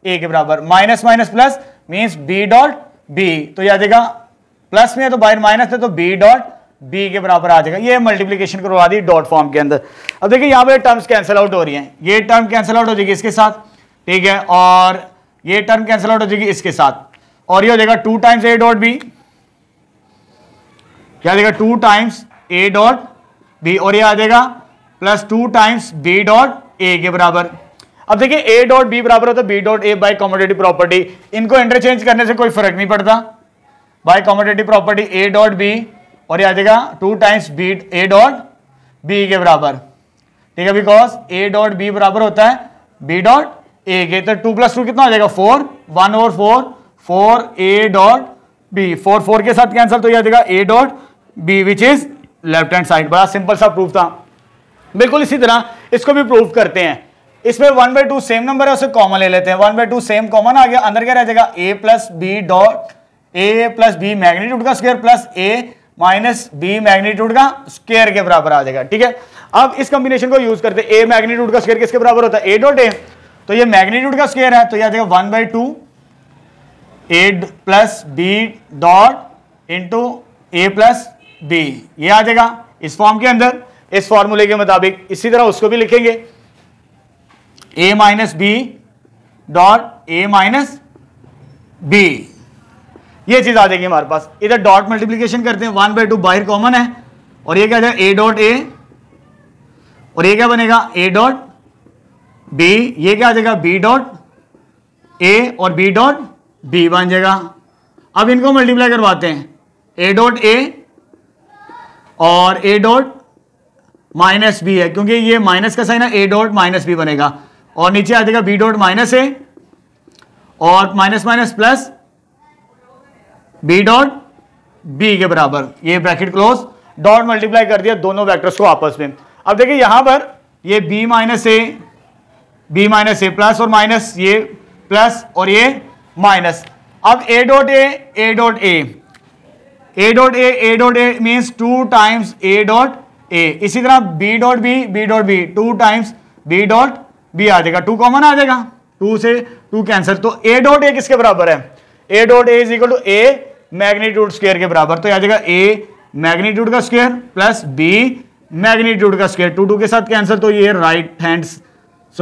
Speaker 1: a के बराबर। Minus minus plus means b dot b, तो यह आ जाएगा प्लस में तो बाहर माइनस है तो b डॉट b के बराबर आ जाएगा। ये मल्टीप्लिकेशन करवा दी डॉट फॉर्म के अंदर। अब देखिए यहां पे टर्म्स कैंसिल आउट हो रही हैं, ये टर्म कैंसिल आउट हो जाएगी इसके साथ, ठीक है, और ये टर्म कैंसिल आउट हो जाएगी इसके साथ, और ये हो जाएगा 2 टाइम्स a डॉट b, क्या आ जाएगा 2 टाइम्स a डॉट b, और ये आ जाएगा plus 2 times b dot a के बराबर। अब देखिए a डॉट b बराबर होता है b dot a by commutative property. इनको इंटरचेंज करने से कोई फर्क नहीं पड़ता, by commutative property a dot b और ये आ जाएगा 2 times b a dot b के बराबर। ठीक है, बिकॉज a डॉट b बराबर होता है b डॉट a के, तो 2 + 2 कितना हो जाएगा 4, 1/4 4 a डॉट b, 4 4 के साथ कैंसिल तो ये आ जाएगा a dot b which is left hand side. बड़ा सिंपल सा प्रूफ था। बिल्कुल इसी तरह इसको भी प्रूफ करते हैं। इसमें 1/2 सेम नंबर है, उसे कॉमन ले लेते हैं। 1/2 सेम कॉमन आ गया, अंदर क्या रह जाएगा a plus B dot a plus B magnitude का square plus a minus B magnitude का स्क्वायर के बराबर आ जाएगा। ठीक है, अब इस कॉम्बिनेशन को यूज करते हैं। a मैग्नीट्यूड का स्क्वायर किसके बराबर होता है a डॉट a, तो ये मैग्नीट्यूड का स्क्वायर है तो ये आ जाएगा 1/2 a plus B dot into a plus B, ये आ जाएगा इस फॉर्म के अंदर, इस फॉर्मूले के मुताबिक। इसी तरह उसको भी लिखेंगे a minus B dot a minus B, ये चीज आ जाएगी हमारे पास। इधर डॉट मल्टीप्लीकेशन करते हैं, 1/2 बाहर कॉमन है और ये क्या जाएगा a डॉट a और ये क्या बनेगा a डॉट b, ये क्या आ जाएगा b डॉट a और b डॉट b बन जाएगा। अब इनको मल्टीप्लाई करवाते हैं, a डॉट a और a डॉट माइनस b है, क्योंकि ये माइनस का साइन है, a डॉट माइनस b बनेगा, और नीचे आ जाएगा b डॉट माइनस a और minus minus plus b dot b के बराबर। ये ब्रैकेट क्लोज, डॉट मल्टीप्लाई कर दिया दोनों वेक्टर्स को आपस में। अब देखिए यहां पर ये b माइनस a प्लस और माइनस, ये प्लस और ये माइनस। अब a dot a means 2 times a dot a, इसी तरह b dot b 2 times b dot b आ जाएगा, 2 कॉमन आ जाएगा, 2 से 2 कैंसिल, तो a डॉट a किसके बराबर है a dot a is equal to a magnitude square के बराबर, तो आ जाएगा a मैग्नीट्यूड का स्क्वायर प्लस b मैग्नीट्यूड का स्क्वायर, 2 के साथ कैंसिल, तो ये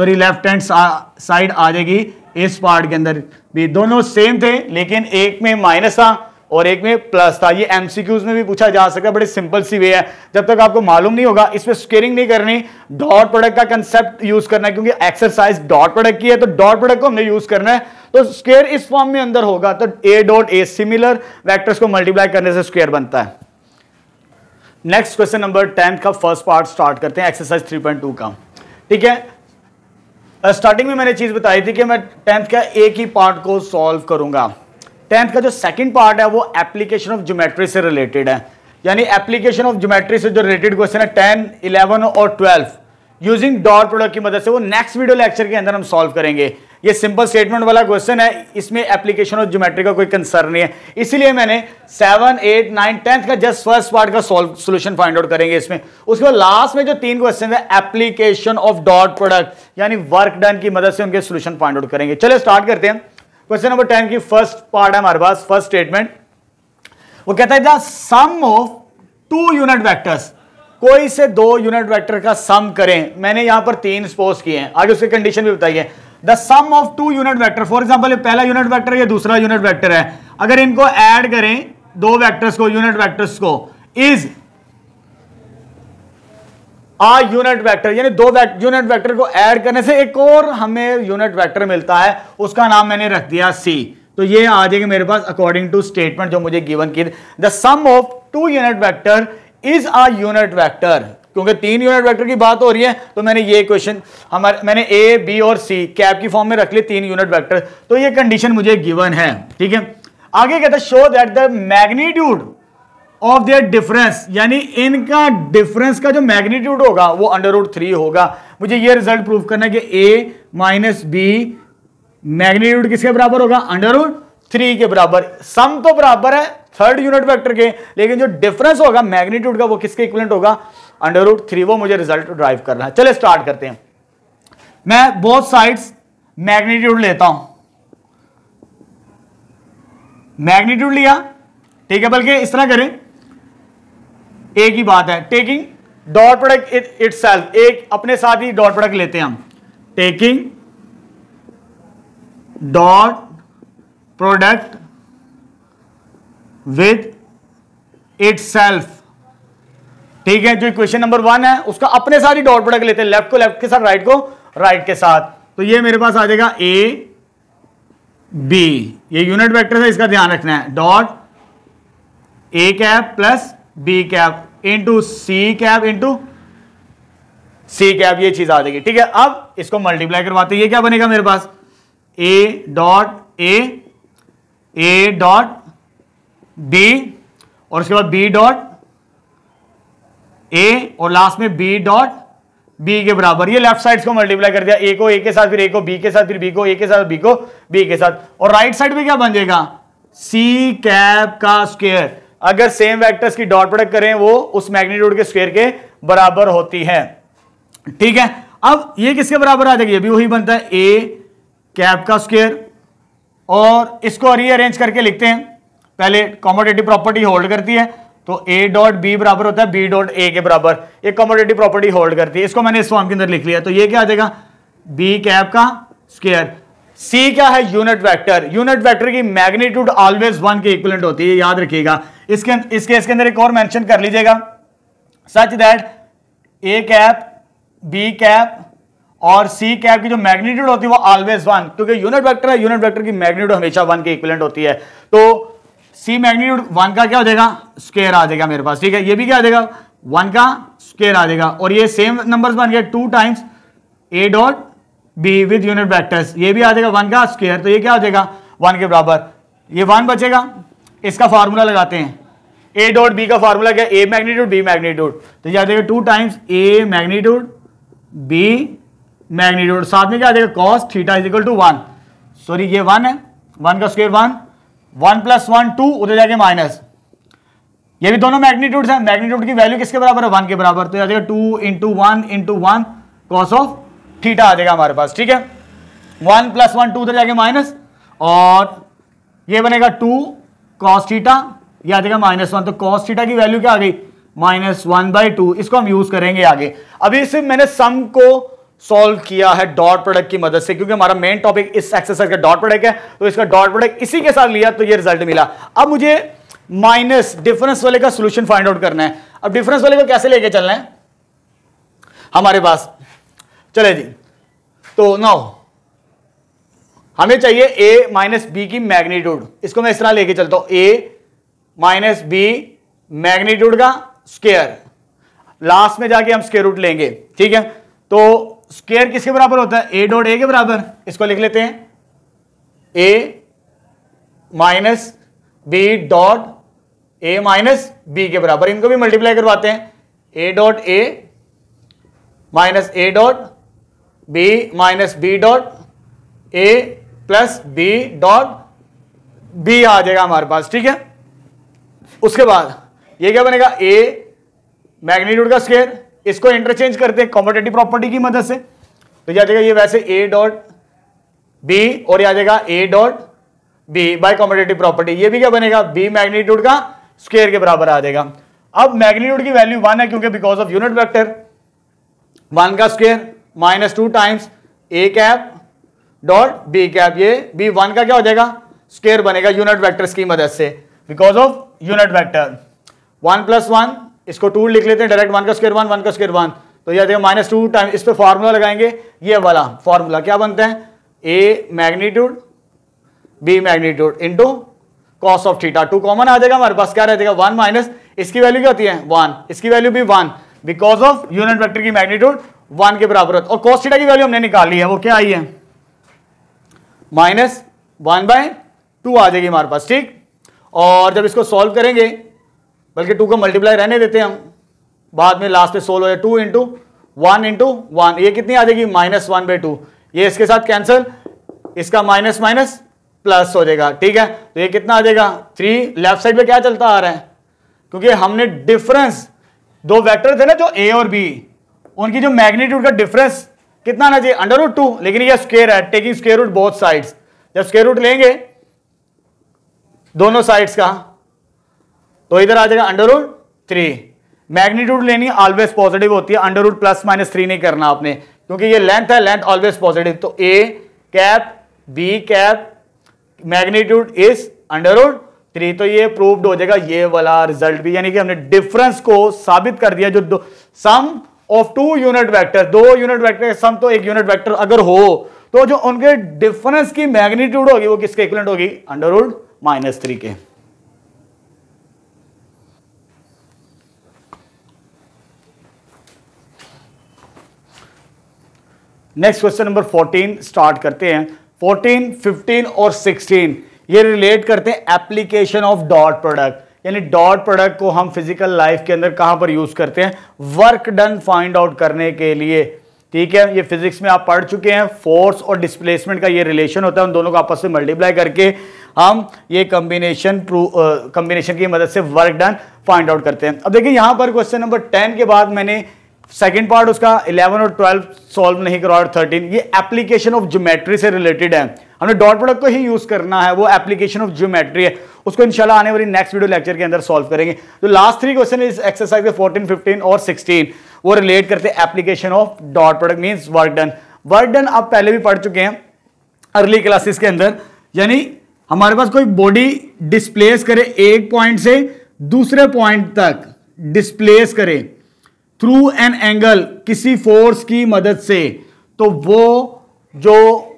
Speaker 1: लेफ्ट हैंड साइड आ जाएगी इस पार्ट के अंदर भी। दोनों सेम थे लेकिन एक में माइनस था और एक में प्लस था। ये एमसीक्यूज में भी पूछा जा सकता है, बड़ी सिंपल सी वे है। जब तक आपको मालूम नहीं होगा, इसमें स्क्वेयरिंग नहीं करनी, डॉट प्रोडक्ट का कंसेप्ट यूज करना है, क्योंकि एक्सरसाइज डॉट प्रोडक्ट की है तो डॉट प्रोडक्ट को हमने यूज करना है। तो स्क्वायर इस फॉर्म में अंदर होगा तो a dot a similar vectors को मल्टीप्लाई करने से स्क्वायर बनता है। नेक्स्ट क्वेश्चन नंबर 10 का फर्स्ट पार्ट स्टार्ट करते हैं, एक्सरसाइज 3.2 का। ठीक है, स्टार्टिंग में मैंने चीज बताई थी कि मैं 10th का एक ही पार्ट को सॉल्व करूंगा। 10th का जो सेकंड पार्ट है वो एप्लीकेशन ऑफ ज्योमेट्री से रिलेटेड है, यानी एप्लीकेशन ऑफ ज्योमेट्री से जो रिलेटेड क्वेश्चन है 10, 11 और 12 यूजिंग डॉट प्रोडक्ट की मदद से, वो नेक्स्ट वीडियो लेक्चर के अंदर हम सॉल्व करेंगे। ये सिंपल स्टेटमेंट वाला क्वेश्चन है, इसमें एप्लीकेशन ऑफ ज्योमेट्री का कोई कंसर्न नहीं है, इसीलिए मैंने 7, 8, 9, 10th का जस्ट फर्स्ट पार्ट का सोल्यूशन फाइंड आउट करेंगे इसमें। उसके बाद लास्ट में जो 3 क्वेश्चन है एप्लीकेशन ऑफ डॉट प्रोडक्ट यानी वर्क डन की मदद से उनके सोल्यूशन फाइंड आउट करेंगे। चलिए स्टार्ट करते हैं। क्वेश्चन नंबर 10 की फर्स्ट पार्ट है हमारे पास, फर्स्ट स्टेटमेंट। वो कहता है the sum of two unit vectors, कोई से दो यूनिट वेक्टर का सम करें। मैंने यहां पर 3 सपोज किए हैं, आगे उसकी कंडीशन भी बताइए। The sum of two unit vector, for example ये पहला यूनिट वेक्टर है, ये दूसरा यूनिट वेक्टर है, अगर इनको ऐड करें दो वेक्टर्स को, यूनिट वेक्टर्स को, इज आ यूनिट वेक्टर, यानी दो यूनिट वेक्टर को ऐड करने से एक और हमें यूनिट वेक्टर मिलता है, उसका नाम मैंने रख दिया सी। तो ये आ जाएगा मेरे पास अकॉर्डिंग टू स्टेटमेंट जो मुझे गिवन की, the sum of two unit vector is a unit vector. क्योंकि 3 यूनिट वेक्टर की बात हो रही है तो मैंने ये क्वेश्चन मैंने ए बी और सी कैप की फॉर्म में रख ली 3 यूनिट वेक्टर, तो ये कंडीशन मुझे गिवन है। ठीक है, आगे कहता है show that the magnitude of their difference, यानी इनका डिफरेंस का जो मैग्नीट्यूड होगा वो √3 होगा। मुझे ये रिजल्ट प्रूव करना है कि a माइनस बी मैग्नीट्यूड किसके बराबर होगा, √3 के बराबर। सम तो बराबर है थर्ड यूनिट वेक्टर के, लेकिन जो डिफरेंस होगा मैग्नीट्यूड का वो किसके इक्विवेलेंट होगा, √3। वो मुझे रिजल्ट ड्राइव करना है। चलिए स्टार्ट करते हैं। मैं बोथ साइड्स मैग्नीट्यूड लेता हूं, मैग्नीट्यूड लिया, ठीक है, बल्कि इस तरह करें, एक ही बात है, टेकिंग डॉट प्रोडक्ट इटसेल्फ, एक अपने साथ ही डॉट प्रोडक्ट लेते हैं हम, taking dot product with itself. ठीक है, जो इक्वेशन नंबर 1 है उसका अपने साथ ही डॉट प्रोडक्ट लेते हैं, लेफ्ट को लेफ्ट के साथ, राइट को राइट के साथ। तो ये मेरे पास आ जाएगा ए बी, ये यूनिट वेक्टर है, इसका ध्यान रखना है, dot A cap plus B cap into C cap into C cap, ये चीज आ जाएगी। ठीक है, अब इसको मल्टीप्लाई करवाते हैं, ये क्या बनेगा मेरे पास, A dot A dot B और उसके बाद बी डॉट ए और लास्ट में बी डॉट बी के बराबर। ये लेफ्ट साइड को मल्टीप्लाई कर दिया, ए को ए के साथ, फिर ए को बी के साथ, फिर बी को ए के साथ, बी को बी के साथ, और राइट साइड में क्या बन जाएगा, सी कैप का स्क्वायर। अगर सेम वेक्टर्स की डॉट प्रोडक्ट करें वो उस मैग्नीट्यूड के स्क्वायर के बराबर होती है। ठीक है, अब ये किसके बराबर आ जाएगी, ये भी वही बनता है, ए कैप का स्क्वायर, और इसको रीअरेंज करके लिखते हैं। पहले कॉमोटेटिव प्रॉपर्टी होल्ड करती है, तो ए डॉट बी बराबर होता है बी डॉट ए के बराबर, ये कॉमोटेटिव प्रॉपर्टी होल्ड करती है। इसको मैंने इस फॉर्म के अंदर लिख लिया, तो ये क्या आ जाएगा, बी कैप का स्क्वायर। सी क्या है, यूनिट वेक्टर, यूनिट वेक्टर की मैग्नीट्यूड ऑलवेज 1 के इक्विवेलेंट होती है, याद रखिएगा। इस केस के अंदर एक और मेंशन कर लीजिएगा, such that A cap B cap और सी कैप की जो मैग्नीट्यूड होती है वो ऑलवेज 1, क्योंकि यूनिट वेक्टर है, यूनिट वेक्टर की मैग्नीट्यूड हमेशा 1 के इक्विवेलेंट होती है। तो सी मैग्नीट्यूड 1 का क्या हो जाएगा, स्क्वायर आ जाएगा मेरे पास। ठीक है, ये भी क्या आ जाएगा, 1 का स्क्वायर आ जाएगा, और ये सेम नंबर्स बन गए 2 times A dot be with unit vectors, ये भी आ जाएगा 1 का स्क्वायर, तो ये क्या हो जाएगा 1 के बराबर। ये 1 बचेगा, इसका फार्मूला लगाते हैं, ए डॉट बी का फार्मूला क्या, ए मैग्नीट्यूड बी मैग्नीट्यूड, तो ये आ जाएगा 2 times A magnitude B magnitude, साथ में क्या आ जाएगा cos theta is equal to 1, sorry ये 1 है, 1 का स्क्वायर 1, 1 + 1 2, उधर जाके माइनस, ये भी दोनों मैग्नीट्यूड्स हैं, मैग्नीट्यूड की वैल्यू किसके बराबर है, 1 के बराबर, तो आ जाएगा 2 × 1 कॉस ऑफ थीटा आ जाएगा हमारे पास। ठीक है, 1 + 1 2, उधर जाके माइनस, और ये बनेगा 2 कॉस थीटा, ये आ जाएगा -1, तो कॉस थीटा की वैल्यू क्या आ गई, -1/2। इसको हम यूज करेंगे आगे। अभी सिर्फ मैंने सम को सॉल्व किया है डॉट प्रोडक्ट की मदद से, क्योंकि हमारा मेन टॉपिक इस एक्सरसाइज का डॉट प्रोडक्ट है, तो इसका डॉट प्रोडक्ट इसी के साथ लिया तो ये रिजल्ट मिला। अब मुझे माइनस डिफरेंस वाले का सॉल्यूशन फाइंड आउट करना है। अब डिफरेंस वाले को कैसे लेके चलना है हमारे पास, चले जी, तो नाउ हमें चाहिए a माइनस बी की मैग्नीट्यूड, इसको मैं इस तरह लेके चलता हूं, a माइनस बी मैग्नीट्यूड का स्क्वायर, लास्ट में जाके हम स्क्वायर रूट लेंगे। ठीक है, तो स्क्वायर किसके बराबर होता है, ए डॉट ए के बराबर, इसको लिख लेते हैं, A minus B dot A minus B के बराबर, इनको भी मल्टीप्लाई करवाते हैं, A dot A minus A dot B minus B dot A plus B dot B आ जाएगा हमारे पास। ठीक है, उसके बाद ये क्या बनेगा, ए मैग्नीट्यूड का स्क्वायर, इसको इंटरचेंज करते हैं कॉम्पिटेटिव प्रॉपर्टी की मदद से, तो ये आ जाएगा ये वैसे ए डॉट बी और ये आ जाएगा A dot B by competitive property, ये भी क्या बनेगा बी मैग्नीट्यूड का स्क्वायर के बराबर आ जाएगा। अब मैग्नीट्यूड की वैल्यू 1 है क्योंकि बिकॉज ऑफ यूनिट वेक्टर, 1 का square minus 2 times A cap dot B cap, ये बी 1 का क्या हो जाएगा स्क्वायर बनेगा यूनिट वेक्टर की मदद से, बिकॉज ऑफ यूनिट वेक्टर। 1 + 1 इसको 2 लिख लेते हैं डायरेक्ट, 1 का स्क्वायर 1, 1 का स्क्वायर 1, तो यह देखो -2 टाइम, इस पे फॉर्मूला लगाएंगे, ये वाला फॉर्मूला क्या बनता है, A magnitude B magnitude into cos of theta, 2 common आ जाएगा हमारे पास, क्या रह जाएगा 1 माइनस इसकी वैल्यू क्या होती है 1, इसकी वैल्यू भी 1, बिकॉज ऑफ यूनिट वेक्टर की मैग्नीट्यूड 1 के बराबर होता है। और कॉस थीटा की वैल्यू हमने निकाली है, वो क्या आई है -1/2 आ जाएगी हमारे पास, ठीक। और जब इसको सॉल्व करेंगे, बल्कि 2 को मल्टीप्लाई रहने देते हैं हम, बाद में लास्ट में सोल्व हो जाए, 2 × 1 ये कितनी आ जाएगी -1/2, ये इसके साथ कैंसिल, इसका माइनस माइनस प्लस हो जाएगा, ठीक है। तो ये कितना आ जाएगा 3, लेफ्ट साइड पे क्या चलता आ रहा है, क्योंकि हमने डिफरेंस, दो वेक्टर थे ना जो ए और बी, उनकी जो मैग्नीट्यूड का डिफरेंस कितना आना चाहिए √2, लेकिन ये स्क्वायर है, taking square root both sides, जब स्क्वायर रूट लेंगे दोनों साइड्स का तो इधर आ जाएगा √3। मैग्नीट्यूड लेनी ऑलवेज पॉजिटिव होती है, √ +-3 नहीं करना आपने, क्योंकि ये लेंथ है, लेंथ ऑलवेज पॉजिटिव, तो A cap B cap magnitude is √3, तो ये प्रूव्ड हो जाएगा ये वाला रिजल्ट भी, यानी कि हमने डिफरेंस को साबित कर दिया, जो sum of 2 unit vector, 2 unit vector sum, तो एक यूनिट वेक्टर अगर हो तो जो उनके डिफरेंस की मैग्नीट्यूड होगी वो किसके इक्विवेलेंट होगी √-3 के। नेक्स्ट क्वेश्चन नंबर 14 स्टार्ट करते हैं। 14, 15 और 16 ये रिलेट करते हैं एप्लीकेशन ऑफ डॉट प्रोडक्ट, यानी डॉट प्रोडक्ट को हम फिजिकल लाइफ के अंदर कहां पर यूज करते हैं, वर्क डन फाइंड आउट करने के लिए, ठीक है। ये फिजिक्स में आप पढ़ चुके हैं, फोर्स और डिस्प्लेसमेंट का ये रिलेशन होता है, उन दोनों को आपस में मल्टीप्लाई करके हम ये कॉम्बिनेशन की मदद से वर्क डन फाइंड आउट करते हैं। अब देखिए यहां पर क्वेश्चन नंबर 10 के बाद मैंने सेकेंड पार्ट उसका 11 और 12 सॉल्व नहीं करा, और 13 ये एप्लीकेशन ऑफ ज्योमेट्री से रिलेटेड है, हमने डॉट प्रोडक्ट को ही यूज करना है, वो एप्लीकेशन ऑफ ज्योमेट्री है, उसको इंशाल्लाह आने वाली नेक्स्ट वीडियो लेक्चर के अंदर सॉल्व करेंगे। तो लास्ट 3 क्वेश्चन इस एक्सरसाइज के 14, 15 और 16 वो रिलेट करते हैं application of dot product means work done. Work done आप पहले भी पढ़ चुके हैं अर्ली क्लासेस के अंदर, यानी हमारे पास कोई बॉडी डिस्प्लेस करे एक पॉइंट से दूसरे पॉइंट तक डिस्प्लेस करे थ्रू एन एंगल किसी फोर्स की मदद से, तो वो जो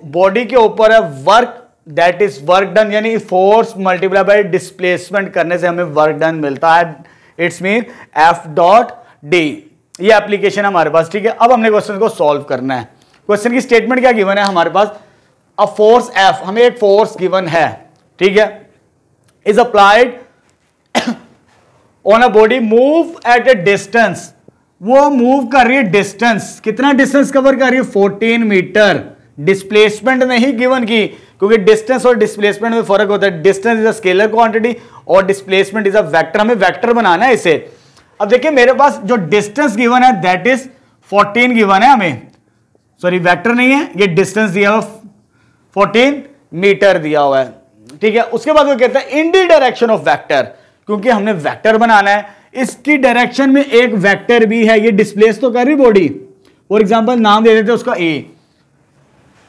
Speaker 1: बॉडी के ऊपर है work, that is work done, यानी फोर्स मल्टीप्लाई बाय डिस्प्लेसमेंट करने से हमें वर्क डन मिलता है, इट्स मीन F.D। ये एप्लीकेशन है हमारे पास, ठीक है। अब हमने क्वेश्चन को सॉल्व करना है। क्वेश्चन की स्टेटमेंट क्या गिवन है हमारे पास, अ फोर्स F, हमें एक फोर्स गिवन है, ठीक है, is applied on a body move at A distance, वो मूव कर रही है डिस्टेंस, कितना डिस्टेंस कवर कर रही है 14 मीटर, डिस्प्लेसमेंट नहीं गिवन की, क्योंकि डिस्टेंस और डिस्प्लेसमेंट में फर्क होता है, distance is a scalar quantity और डिस्प्लेसमेंट इज अ वेक्टर, हमें वेक्टर बनाना है इसे। अब देखिए मेरे पास जो डिस्टेंस गिवन है दैट इज 14 गिवन है हमें, सॉरी वेक्टर नहीं है, ये डिस्टेंस दिया हुआ 14 मीटर दिया हुआ है, ठीक है। उसके बाद वो कहता है in the direction of vector, क्योंकि हमने वेक्टर बनाना है, इसकी डायरेक्शन में एक वेक्टर भी है, ये डिस्प्लेस तो कर रही बॉडी, फॉर एग्जांपल नाम दे देते उसका ए,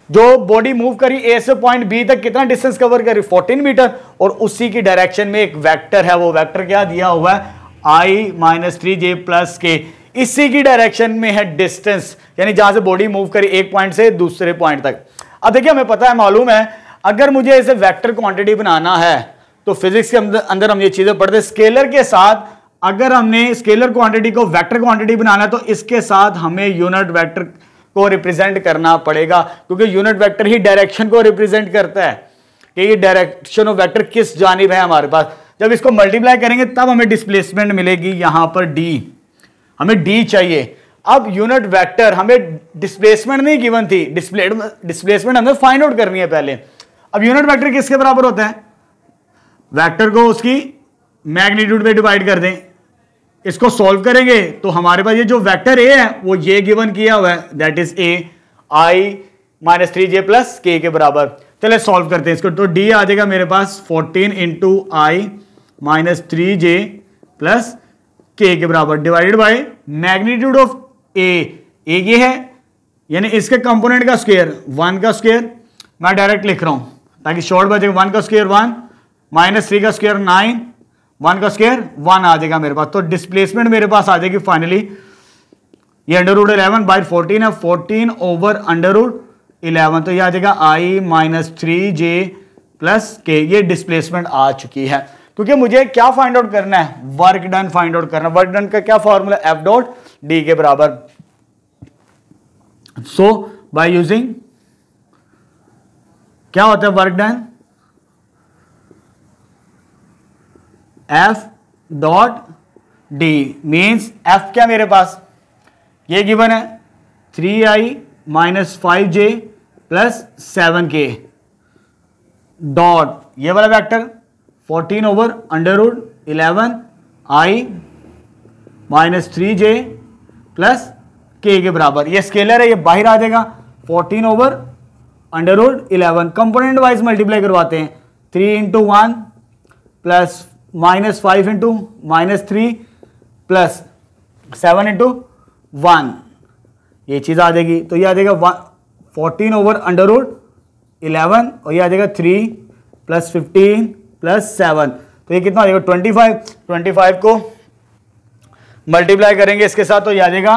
Speaker 1: जो बॉडी मूव करी ए से पॉइंट बी तक कितना डिस्टेंस कवर करी 14 मीटर, और उसी की डायरेक्शन में एक वेक्टर है, वो वेक्टर क्या दिया हुआ है I-3j + k, इसी की डायरेक्शन में है डिस्टेंस, यानी जहां से बॉडी मूव करी एक पॉइंट से दूसरे पॉइंट तक। अब देखिए हमें पता है, मालूम है, अगर मुझे इसे वेक्टर क्वांटिटी बनाना है तो फिजिक्स के अंदर हम ये चीजें पढ़ते हैं, स्केलर के साथ अगर हमने स्केलर क्वांटिटी को वेक्टर क्वांटिटी बनाना है तो इसके साथ हमें यूनिट वेक्टर को रिप्रेजेंट करना पड़ेगा, क्योंकि यूनिट वेक्टर ही डायरेक्शन को रिप्रेजेंट करता है कि ये डायरेक्शन ऑफ वेक्टर किस जानिब है हमारे पास। जब इसको मल्टीप्लाई करेंगे तब हमें डिस्प्लेसमेंट मिलेगी, यहां पर डी, हमें डी चाहिए। अब यूनिट वेक्टर, हमें डिस्प्लेसमेंट नहीं गिवन थी, डिस्प्लेसमेंट हमें फाइंड आउट करनी है पहले। अब यूनिट वेक्टर किसके बराबर होता है, वेक्टर को उसकी मैग्नीट्यूड पे डिवाइड कर दें, इसको सॉल्व करेंगे तो हमारे पास ये जो वेक्टर ए है वो ये गिवन किया हुआ है, that is a I-3j + k के बराबर। चलिए सॉल्व करते हैं इसको, तो डी आ जाएगा मेरे पास 14 × I-3j + के के बराबर डिवाइडेड बाय मैग्नीट्यूड ऑफ ए ये है, यानी इसके कंपोनेंट का स्क्वायर 1 का स्क्वायर, मैं डायरेक्ट लिख रहा हूं ताकि शॉर्ट बचे। 1 का स्क्वायर 1 माइनस 3 का स्क्वायर 9, 1 का स्क्वायर 1 आ जाएगा मेरे पास। तो डिस्प्लेसमेंट मेरे पास आ जाएगी फाइनली, ये अंडर रूट 11 बाई 14 है, 14 ओवर अंडर रूट 11, तो ये आ जाएगा आई माइनस 3j प्लस के। ये डिस्प्लेसमेंट आ चुकी है। क्योंकि मुझे क्या फाइंड आउट करना है, वर्क डन फाइंड आउट करना है। वर्क डन का क्या फॉर्मूला, एफ डॉट डी के बराबर। सो बाय यूजिंग क्या होता है work done, F dot D means F क्या मेरे पास ये गिवन है 3i minus 5j plus 7k dot ये वाला vector 14 over under root 11 i minus 3j plus k के बराबर। ये स्केलर है, ये बाहर आ जाएगा 14 over under root 11। Component wise multiply करवाते हैं, 3 into 1 plus minus 5 into minus 3 plus 7 into 1, ये चीज आ जाएगी। तो ये आ जाएगा 14 ओवर अंडर रूट 11 और ये आ जाएगा 3 प्लस 15 प्लस 7, तो ये कितना आ जाएगा 25। 25 को मल्टीप्लाई करेंगे इसके साथ तो ये आ जाएगा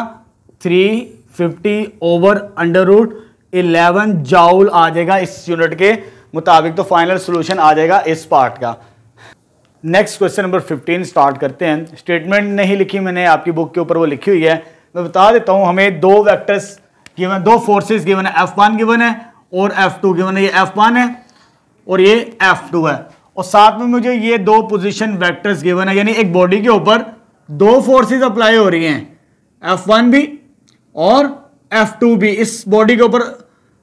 Speaker 1: 350 ओवर अंडर रूट 11 जाउल आ जाएगा इस यूनिट के मुताबिक। तो फाइनल सॉल्यूशन आ जाएगा इस पार्ट का। नेक्स्ट क्वेश्चन नंबर 15 स्टार्ट करते हैं। स्टेटमेंट नहीं लिखी मैंने, आपकी बुक के ऊपर वो लिखी हुई है, मैं बता देता हूं। हमें दो वेक्टर्स गिवन, दो फोर्सेस गिवन है, F1 गिवन है और F2 गिवन है। ये F1 है और ये F2 है, और साथ में मुझे ये दो पोजीशन वेक्टर्स गिवन है, यानी एक बॉडी के ऊपर दो फोर्सेस अप्लाई हो रही हैं, F1 भी और F2 भी इस बॉडी के ऊपर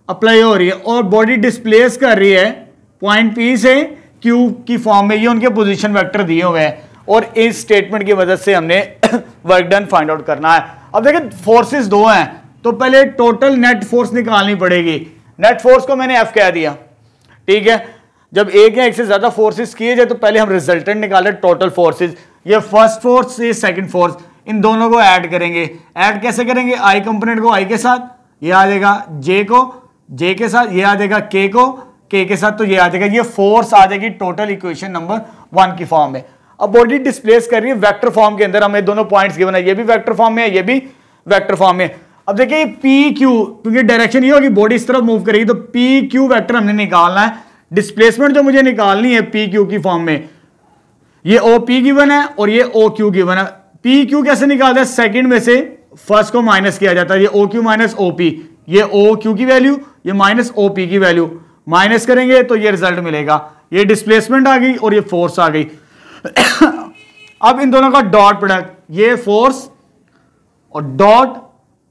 Speaker 1: अप्लाई हो रही है, और बॉडी डिस्प्लेस कर रही है पॉइंट P से Q की फॉर्म में। ये उनके पोजीशन वेक्टर दिए हुए हैं, और इस स्टेटमेंट की मदद से हमने वर्क डन फाइंड आउट करना है। अब देखिए फोर्सेस दो हैं, तो पहले टोटल नेट फोर्स निकालनी पड़ेगी। नेट फोर्स को मैंने F कह दिया, ठीक है। जब एक या एक से ज्यादा फोर्सेस किए जाए तो पहले हम रिजल्टेंट निकाले टोटल फोर्सेस। ये फर्स्ट फोर्स, ये सेकंड फोर्स, इन दोनों को ऐड करेंगे। ऐड कैसे करेंगे, आई कंपोनेंट को आई के साथ, ये आ जाएगा जे को जे के साथ, ये आ जाएगा के को के के साथ, तो ये आ जाएगा, ये फोर्स आ जाएगी टोटल इक्वेशन नंबर 1 की फॉर्म में। अब बॉडी डिस्प्लेस कर रही है वेक्टर फॉर्म के अंदर, हमें दोनों पॉइंट्स गिवन है, ये भी वेक्टर फॉर्म में है, ये भी वेक्टर फॉर्म में। अब देखिए पी क्यू, क्योंकि डायरेक्शन ये होगी बॉडी इस तरफ मूव करेगी, तो पी क्यू वेक्टर हमने निकालना है। डिस्प्लेसमेंट जो मुझे निकालनी है पी क्यू की फॉर्म में, ये ओ पी गिवन है और ये ओ क्यू गिवन है। पी क्यू कैसे निकालते हैं, सेकंड में से फर्स्ट को माइनस किया जाता है, ये O Q minus O P, ये ओ क्यू की वैल्यू, ये माइनस ओ पी की वैल्यू, माइनस करेंगे तो ये रिजल्ट मिलेगा। ये डिस्प्लेसमेंट आ गई और ये फोर्स आ गई। अब इन दोनों का डॉट प्रोडक्ट, ये फोर्स और डॉट,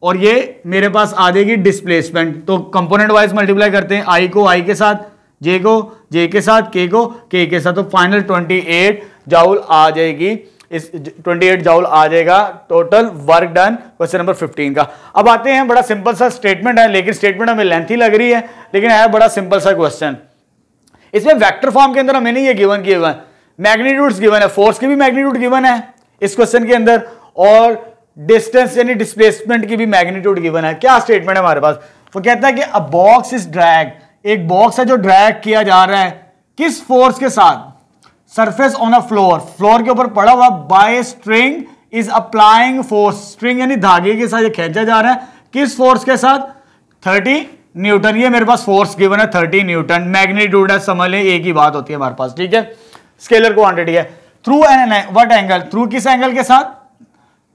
Speaker 1: और ये मेरे पास आ जाएगी डिस्प्लेसमेंट। तो कंपोनेंट वाइज मल्टीप्लाई करते हैं, आई को आई के साथ, जे को जे के साथ, के को के साथ, तो फाइनल 28 जाउल आ जाएगी। इस 28 जाउल आ जाएगा total work done question number 15 का। अब आते हैं, बड़ा सिंपल सा स्टेटमेंट है, लेकिन स्टेटमेंट हमें लेंथी लग रही है, लेकिन है बड़ा सिंपल सा क्वेश्चन। इसमें वेक्टर फॉर्म के अंदर हमें नहीं ये गिवन किए हुए, मैग्नीट्यूड्स गिवन है, फोर्स की भी मैग्नीट्यूड गिवन है इस क्वेश्चन के अंदर, और डिस्टेंस यानी डिस्प्लेसमेंट की भी मैग्नीट्यूड गिवन है। क्या स्टेटमेंट है हमारे पास, वो कहता है कि अ बॉक्स इज ड्रैग, एक बॉक्स है जो ड्रैग किया जा रहा है, किस फोर्स के साथ, surface on a floor, floor के ऊपर पड़ा हुआ, by string is applying force, string यानी धागे के साथ ये खींचा जा रहा है, किस फोर्स के साथ, 30 न्यूटन। ये मेरे पास फोर्स गिवन है 30 न्यूटन, मैग्नीट्यूड है, समझ लें एक ही बात होती है हमारे पास, ठीक है। स्केलर क्वांटिटी है। Through an what angle, through किस एंगल के साथ,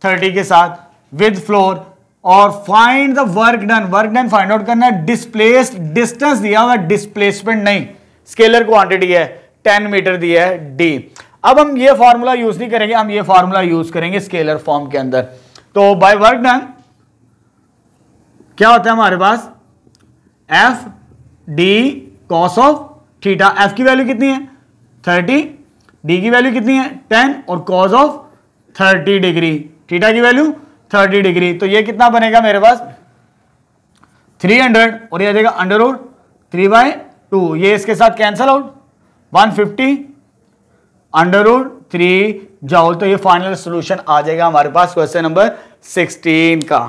Speaker 1: 30 के साथ, विद फ्लोर, और find the work done, work done find out करना है। डिस्प्लेस्ड, डिस्टेंस दिया हुआ, डिस्प्लेसमेंट नहीं, स्केलर क्वांटिटी है, 10 मीटर दिया है डी। अब हम ये फॉर्मूला यूज नहीं करेंगे, हम ये फॉर्मूला यूज करेंगे स्केलर फॉर्म के अंदर। तो बाय वर्क डन क्या होता है हमारे पास, F D cos of theta. F की वैल्यू कितनी है 30, डी की वैल्यू कितनी है 10, और कॉस ऑफ 30 डिग्री, थीटा की वैल्यू 30 डिग्री। तो ये कितना बनेगा मेरे पास 300, और ये आ जाएगा अंडर रूट 3/2, ये इसके साथ cancel out, 150 under root 3 joule. तो ये फाइनल सॉल्यूशन आ जाएगा हमारे पास क्वेश्चन नंबर 16 का।